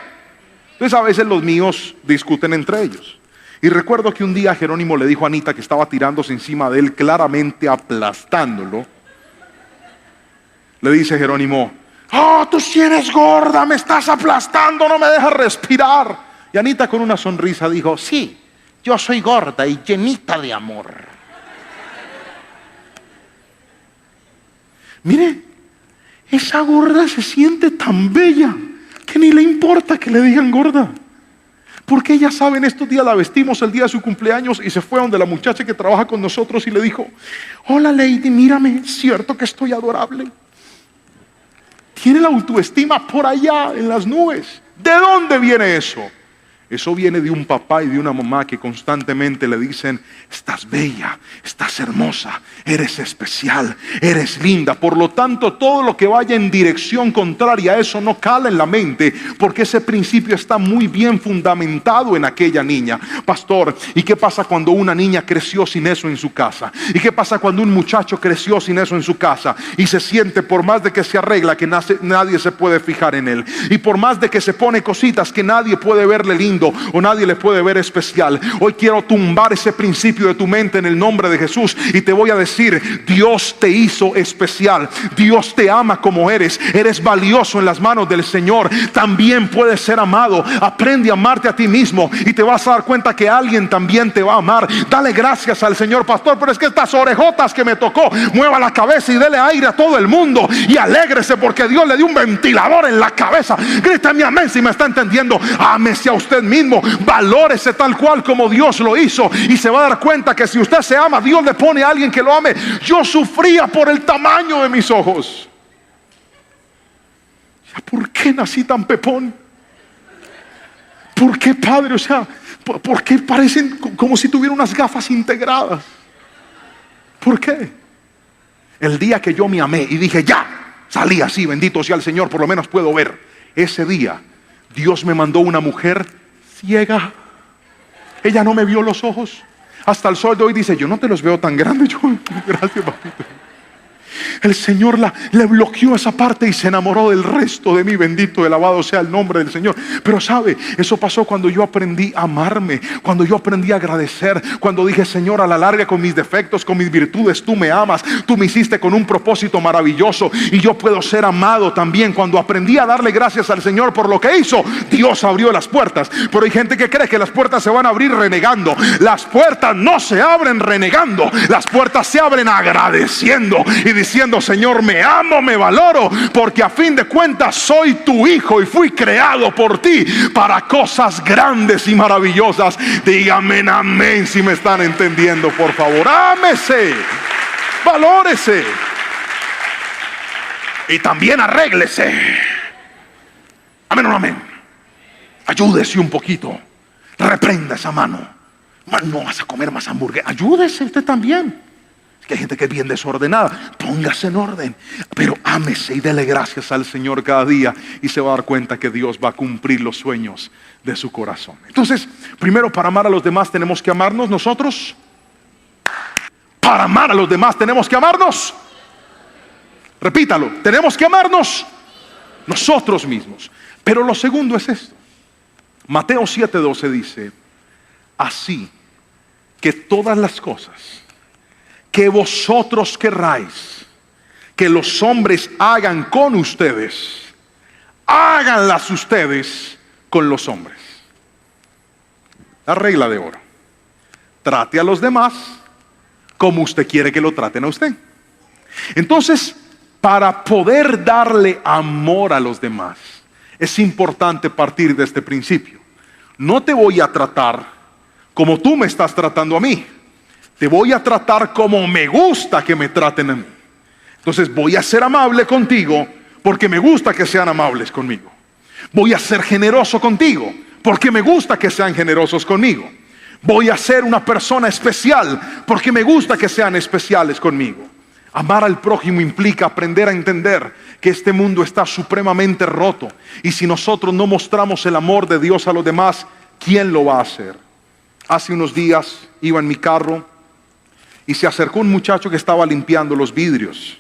Entonces a veces los míos discuten entre ellos. Y recuerdo que un día Jerónimo le dijo a Anita que estaba tirándose encima de él, claramente aplastándolo. Le dice Jerónimo, oh, tú sí eres gorda, me estás aplastando, no me dejas respirar. Y Anita con una sonrisa dijo, sí, yo soy gorda y llenita de amor. Mire, esa gorda se siente tan bella que ni le importa que le digan gorda. Porque ella sabe, en estos días la vestimos el día de su cumpleaños y se fue donde la muchacha que trabaja con nosotros y le dijo, hola Lady, mírame, es cierto que estoy adorable. Tiene la autoestima por allá en las nubes. ¿De dónde viene eso? Eso viene de un papá y de una mamá que constantemente le dicen, estás bella, estás hermosa, eres especial, eres linda. Por lo tanto, todo lo que vaya en dirección contraria a eso no cala en la mente, porque ese principio está muy bien fundamentado en aquella niña. Pastor, ¿y qué pasa cuando una niña creció sin eso en su casa? ¿Y qué pasa cuando un muchacho creció sin eso en su casa? Y se siente, por más de que se arregla, que nadie se puede fijar en él. Y por más de que se pone cositas que nadie puede verle lindo o nadie le puede ver especial. Hoy quiero tumbar ese principio de tu mente en el nombre de Jesús y te voy a decir, Dios te hizo especial, Dios te ama como eres valioso en las manos del Señor, también puedes ser amado. Aprende a amarte a ti mismo y te vas a dar cuenta que alguien también te va a amar. Dale gracias al Señor, pastor, pero es que estas orejotas que me tocó, mueva la cabeza y dele aire a todo el mundo y alégrese porque Dios le dio un ventilador en la cabeza. Grítame amén si me está entendiendo. Ámese a usted mismo, valórese tal cual como Dios lo hizo y se va a dar cuenta que si usted se ama, Dios le pone a alguien que lo ame. Yo sufría por el tamaño de mis ojos. ¿Por qué nací tan pepón? ¿Por qué, padre? O sea, ¿por qué parecen como si tuviera unas gafas integradas? ¿Por qué? El día que yo me amé y dije, ya, salí así, bendito sea el Señor, por lo menos puedo ver. Ese día Dios me mandó una mujer ciega. Ella no me vio los ojos. Hasta el sol de hoy dice, yo no te los veo tan grandes. Yo, gracias, papito. El Señor le bloqueó esa parte y se enamoró del resto de mí. Bendito, alabado sea el nombre del Señor. Pero sabe, eso pasó cuando yo aprendí a amarme, cuando yo aprendí a agradecer, cuando dije, Señor, a la larga, con mis defectos, con mis virtudes, tú me amas, tú me hiciste con un propósito maravilloso y yo puedo ser amado también. Cuando aprendí a darle gracias al Señor por lo que hizo, Dios abrió las puertas. Pero hay gente que cree que las puertas se van a abrir renegando. Las puertas no se abren renegando, las puertas se abren agradeciendo y diciendo, Señor, me amo, me valoro, porque a fin de cuentas soy tu hijo y fui creado por ti para cosas grandes y maravillosas. Dígame amén si me están entendiendo, por favor. Ámese, valórese y también arréglese. Amén o no amén. Ayúdese un poquito, reprenda esa mano. No vas a comer más hamburguesa. Ayúdese usted también. Que hay gente que es bien desordenada, póngase en orden, pero ámese y dele gracias al Señor cada día y se va a dar cuenta que Dios va a cumplir los sueños de su corazón. Entonces, primero, para amar a los demás tenemos que amarnos nosotros. Para amar a los demás tenemos que amarnos. Repítalo, tenemos que amarnos nosotros mismos. Pero lo segundo es esto. Mateo 7:12 dice, así que todas las cosas que vosotros querráis que los hombres hagan con ustedes, háganlas ustedes con los hombres. La regla de oro. Trate a los demás como usted quiere que lo traten a usted. Entonces, para poder darle amor a los demás, es importante partir de este principio. No te voy a tratar como tú me estás tratando a mí. Te voy a tratar como me gusta que me traten a mí. Entonces voy a ser amable contigo porque me gusta que sean amables conmigo. Voy a ser generoso contigo porque me gusta que sean generosos conmigo. Voy a ser una persona especial porque me gusta que sean especiales conmigo. Amar al prójimo implica aprender a entender que este mundo está supremamente roto. Y si nosotros no mostramos el amor de Dios a los demás, ¿quién lo va a hacer? Hace unos días iba en mi carro y se acercó un muchacho que estaba limpiando los vidrios.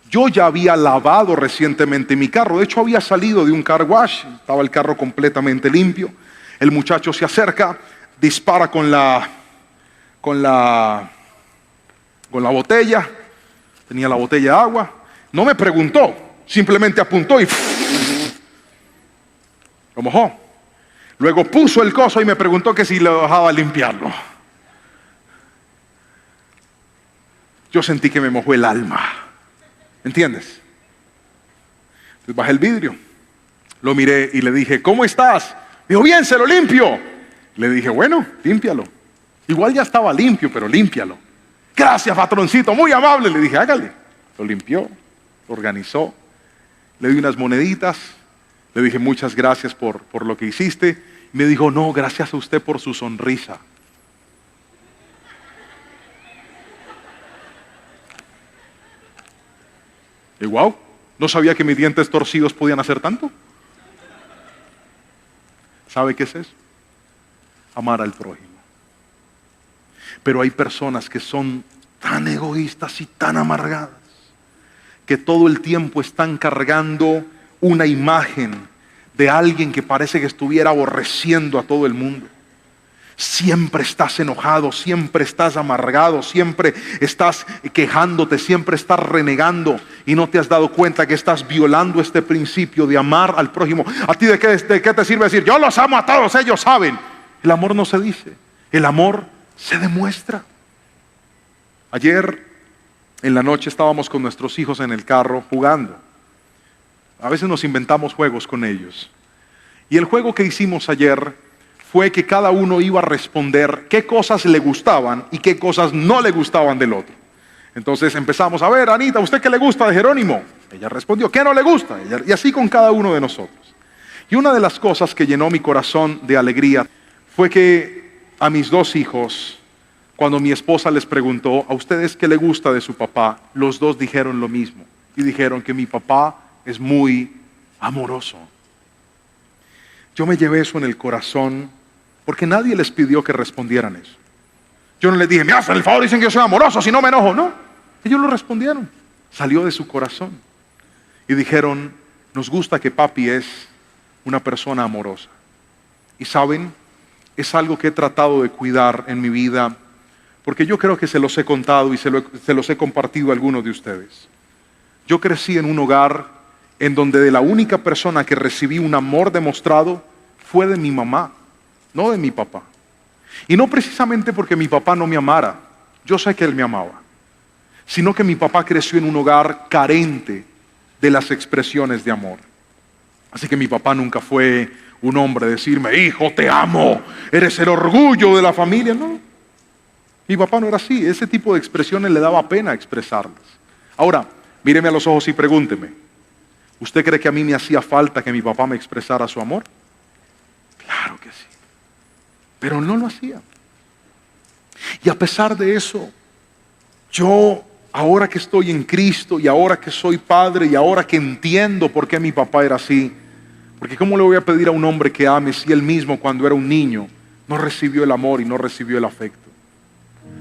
Yo ya había lavado recientemente mi carro. De hecho, había salido de un car wash. Estaba el carro completamente limpio. El muchacho se acerca, dispara con la botella. Tenía la botella de agua. No me preguntó, simplemente apuntó y lo mojó. Luego puso el coso y me preguntó que si lo dejaba limpiarlo. Yo sentí que me mojó el alma. ¿Entiendes? Entonces bajé el vidrio, lo miré y le dije, ¿cómo estás? Dijo, bien, se lo limpio. Le dije, bueno, límpialo. Igual ya estaba limpio, pero límpialo. Gracias, patroncito, muy amable. Le dije, hágale. Lo limpió, lo organizó. Le di unas moneditas. Le dije, muchas gracias por lo que hiciste. Me dijo, no, gracias a usted por su sonrisa. Y wow, no sabía que mis dientes torcidos podían hacer tanto. ¿Sabe qué es eso? Amar al prójimo. Pero hay personas que son tan egoístas y tan amargadas que todo el tiempo están cargando una imagen de alguien que parece que estuviera aborreciendo a todo el mundo. Siempre estás enojado, siempre estás amargado, siempre estás quejándote, siempre estás renegando y no te has dado cuenta que estás violando este principio de amar al prójimo. ¿A ti de qué te sirve decir, yo los amo a todos, ellos saben? El amor no se dice, el amor se demuestra. Ayer en la noche estábamos con nuestros hijos en el carro jugando. A veces nos inventamos juegos con ellos. Y el juego que hicimos ayer fue que cada uno iba a responder qué cosas le gustaban y qué cosas no le gustaban del otro. Entonces empezamos a ver, Anita, ¿usted qué le gusta de Jerónimo? Ella respondió, ¿qué no le gusta? Y así con cada uno de nosotros. Y una de las cosas que llenó mi corazón de alegría fue que a mis dos hijos, cuando mi esposa les preguntó, ¿a ustedes qué le gusta de su papá? Los dos dijeron lo mismo. Y dijeron que mi papá es muy amoroso. Yo me llevé eso en el corazón porque nadie les pidió que respondieran eso. Yo no les dije, me hacen el favor, dicen que yo soy amoroso, si no me enojo. No, ellos lo respondieron. Salió de su corazón. Y dijeron, nos gusta que papi es una persona amorosa. Y saben, es algo que he tratado de cuidar en mi vida, porque yo creo que se los he contado y se los he compartido a algunos de ustedes. Yo crecí en un hogar en donde de la única persona que recibí un amor demostrado fue de mi mamá, no de mi papá. Y no precisamente porque mi papá no me amara, yo sé que él me amaba, sino que mi papá creció en un hogar carente de las expresiones de amor. Así que mi papá nunca fue un hombre de decirme, hijo, te amo, eres el orgullo de la familia. No, mi papá no era así, ese tipo de expresiones le daba pena expresarlas. Ahora, míreme a los ojos y pregúnteme, ¿usted cree que a mí me hacía falta que mi papá me expresara su amor? Claro que sí. Pero no lo hacía. Y a pesar de eso, yo, ahora que estoy en Cristo y ahora que soy padre y ahora que entiendo por qué mi papá era así, porque ¿cómo le voy a pedir a un hombre que ame si él mismo cuando era un niño no recibió el amor y no recibió el afecto?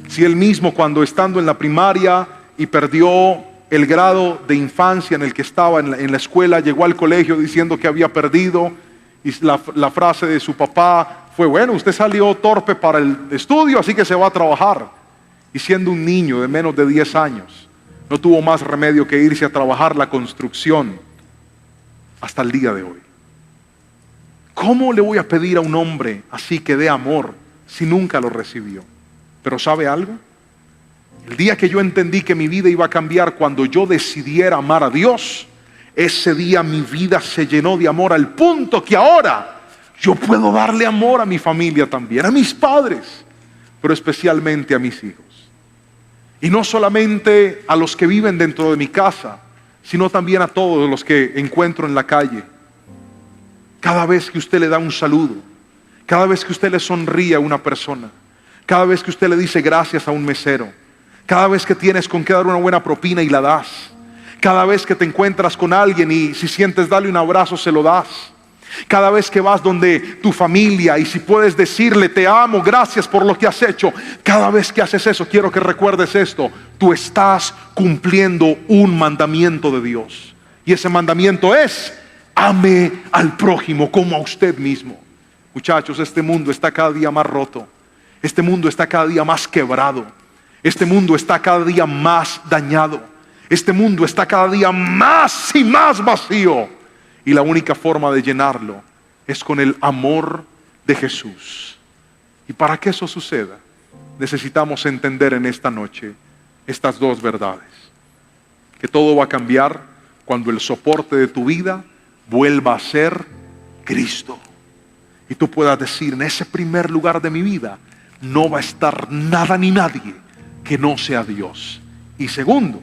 Si él mismo cuando estando en la primaria y perdió el grado de infancia en el que estaba en la escuela, llegó al colegio diciendo que había perdido, y la frase de su papá fue: bueno, usted salió torpe para el estudio, así que se va a trabajar. Y siendo un niño de menos de 10 años, no tuvo más remedio que irse a trabajar la construcción hasta el día de hoy. ¿Cómo le voy a pedir a un hombre así que dé amor si nunca lo recibió? Pero ¿sabe algo? El día que yo entendí que mi vida iba a cambiar cuando yo decidiera amar a Dios, ese día mi vida se llenó de amor al punto que ahora yo puedo darle amor a mi familia también, a mis padres, pero especialmente a mis hijos. Y no solamente a los que viven dentro de mi casa, sino también a todos los que encuentro en la calle. Cada vez que usted le da un saludo, cada vez que usted le sonríe a una persona, cada vez que usted le dice gracias a un mesero, cada vez que tienes con qué dar una buena propina y la das, cada vez que te encuentras con alguien y si sientes darle un abrazo se lo das, cada vez que vas donde tu familia y si puedes decirle te amo, gracias por lo que has hecho, cada vez que haces eso, quiero que recuerdes esto: tú estás cumpliendo un mandamiento de Dios, y ese mandamiento es: ame al prójimo como a usted mismo. Muchachos, este mundo está cada día más roto, este mundo está cada día más quebrado, este mundo está cada día más dañado, este mundo está cada día más y más vacío. Y la única forma de llenarlo es con el amor de Jesús. Y para que eso suceda, necesitamos entender en esta noche estas dos verdades: que todo va a cambiar cuando el soporte de tu vida vuelva a ser Cristo. Y tú puedas decir: en ese primer lugar de mi vida no va a estar nada ni nadie que no sea Dios. Y segundo,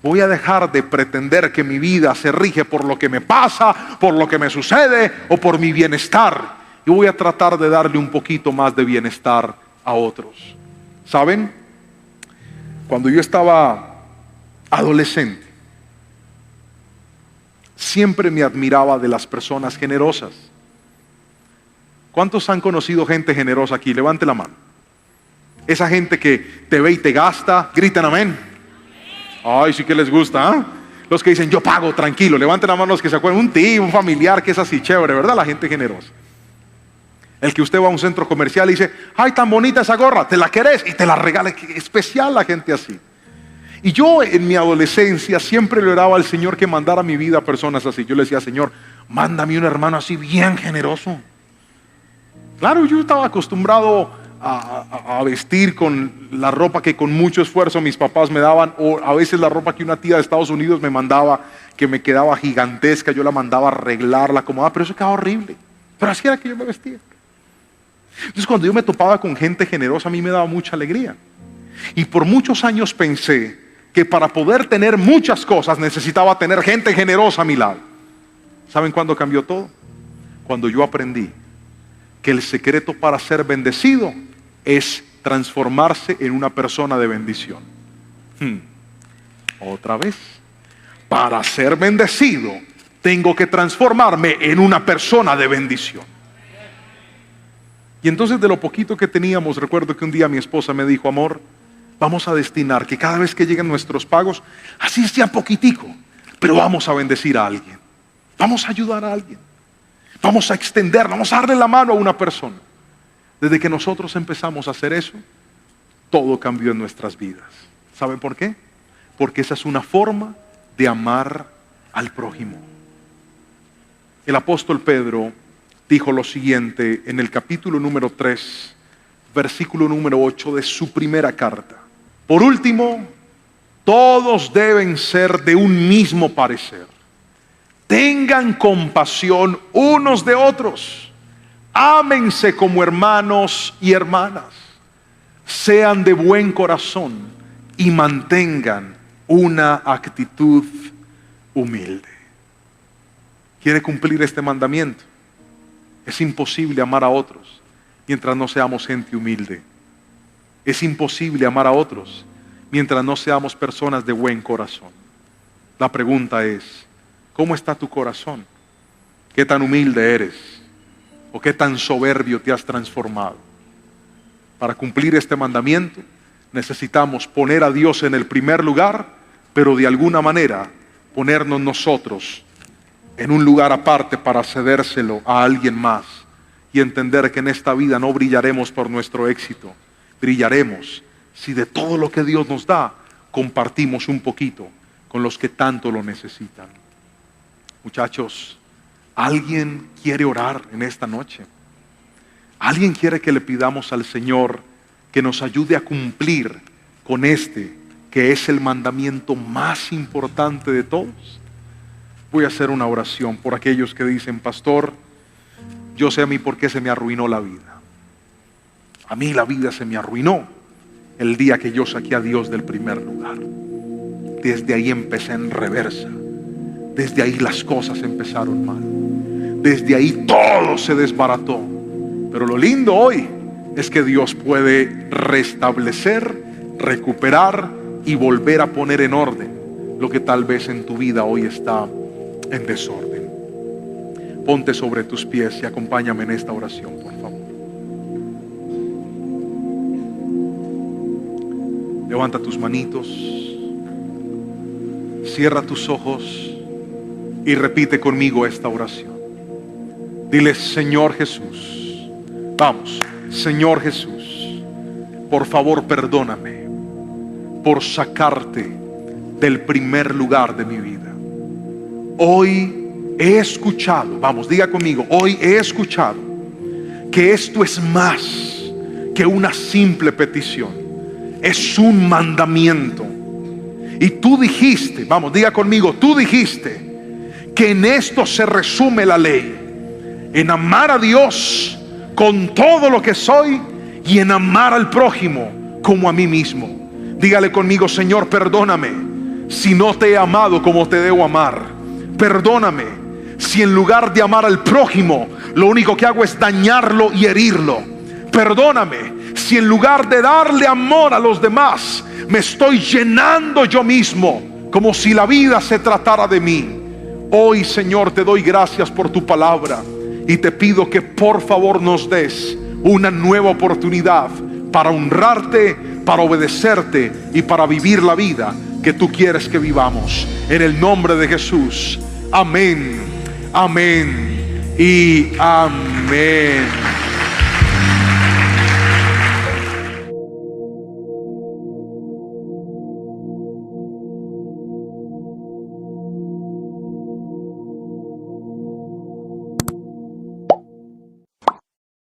voy a dejar de pretender que mi vida se rige por lo que me pasa, por lo que me sucede o por mi bienestar. Y voy a tratar de darle un poquito más de bienestar a otros. ¿Saben? Cuando yo estaba adolescente, siempre me admiraba de las personas generosas. ¿Cuántos han conocido gente generosa aquí? Levante la mano. Esa gente que te ve y te gasta. Griten amén. Ay, sí que les gusta, ¿eh? Los que dicen yo pago, tranquilo. Levanten la mano los que se acuerdan. Un tío, un familiar que es así chévere, ¿verdad? La gente generosa. El que usted va a un centro comercial y dice: ay, tan bonita esa gorra, ¿te la querés? Y te la regala. Especial la gente así. Y yo en mi adolescencia siempre le oraba al Señor que mandara a mi vida a personas así. Yo le decía: Señor, mándame un hermano así bien generoso. Claro, yo estaba acostumbrado a vestir con la ropa que con mucho esfuerzo mis papás me daban, o a veces la ropa que una tía de Estados Unidos me mandaba, que me quedaba gigantesca, yo la mandaba a arreglarla, acomodar, pero eso quedaba horrible. Pero así era que yo me vestía. Entonces cuando yo me topaba con gente generosa, a mí me daba mucha alegría. Y por muchos años pensé que para poder tener muchas cosas necesitaba tener gente generosa a mi lado. ¿Saben cuándo cambió todo? Cuando yo aprendí que el secreto para ser bendecido es transformarse en una persona de bendición. Otra vez. Para ser bendecido tengo que transformarme en una persona de bendición. Y entonces, de lo poquito que teníamos, recuerdo que un día mi esposa me dijo: amor, vamos a destinar que cada vez que lleguen nuestros pagos, así sea poquitico, pero vamos a bendecir a alguien, vamos a ayudar a alguien, vamos a extender, vamos a darle la mano a una persona. Desde que nosotros empezamos a hacer eso, todo cambió en nuestras vidas. ¿Saben por qué? Porque esa es una forma de amar al prójimo. El apóstol Pedro dijo lo siguiente en el capítulo número 3, versículo número 8 de su primera carta: por último, todos deben ser de un mismo parecer. Tengan compasión unos de otros. Ámense como hermanos y hermanas. Sean de buen corazón y mantengan una actitud humilde. ¿Quiere cumplir este mandamiento? Es imposible amar a otros mientras no seamos gente humilde. Es imposible amar a otros mientras no seamos personas de buen corazón. La pregunta es: ¿cómo está tu corazón? ¿Qué tan humilde eres? ¿O qué tan soberbio te has transformado? Para cumplir este mandamiento necesitamos poner a Dios en el primer lugar, pero de alguna manera ponernos nosotros en un lugar aparte para cedérselo a alguien más y entender que en esta vida no brillaremos por nuestro éxito, brillaremos si de todo lo que Dios nos da compartimos un poquito con los que tanto lo necesitan. Muchachos, ¿alguien quiere orar en esta noche? ¿Alguien quiere que le pidamos al Señor que nos ayude a cumplir con que es el mandamiento más importante de todos? Voy a hacer una oración por aquellos que dicen: pastor, yo sé a mí por qué se me arruinó la vida. A mí la vida se me arruinó el día que yo saqué a Dios del primer lugar. Desde ahí empecé en reversa. Desde ahí las cosas empezaron mal. Desde ahí todo se desbarató. Pero lo lindo hoy es que Dios puede restablecer, recuperar y volver a poner en orden lo que tal vez en tu vida hoy está en desorden. Ponte sobre tus pies y acompáñame en esta oración, por favor. Levanta tus manitos, cierra tus ojos y repite conmigo esta oración. Dile: Señor Jesús, vamos, Señor Jesús, por favor perdóname por sacarte del primer lugar de mi vida. Hoy he escuchado, vamos, diga conmigo, hoy he escuchado que esto es más que una simple petición, es un mandamiento. Y tú dijiste, vamos, diga conmigo, tú dijiste que en esto se resume la ley, en amar a Dios con todo lo que soy y en amar al prójimo como a mí mismo. Dígale conmigo: Señor, perdóname si no te he amado como te debo amar. Perdóname si en lugar de amar al prójimo lo único que hago es dañarlo y herirlo. Perdóname si en lugar de darle amor a los demás me estoy llenando yo mismo, como si la vida se tratara de mí. Hoy, Señor, te doy gracias por tu palabra y te pido que por favor nos des una nueva oportunidad para honrarte, para obedecerte y para vivir la vida que tú quieres que vivamos. En el nombre de Jesús. Amén, amén y amén.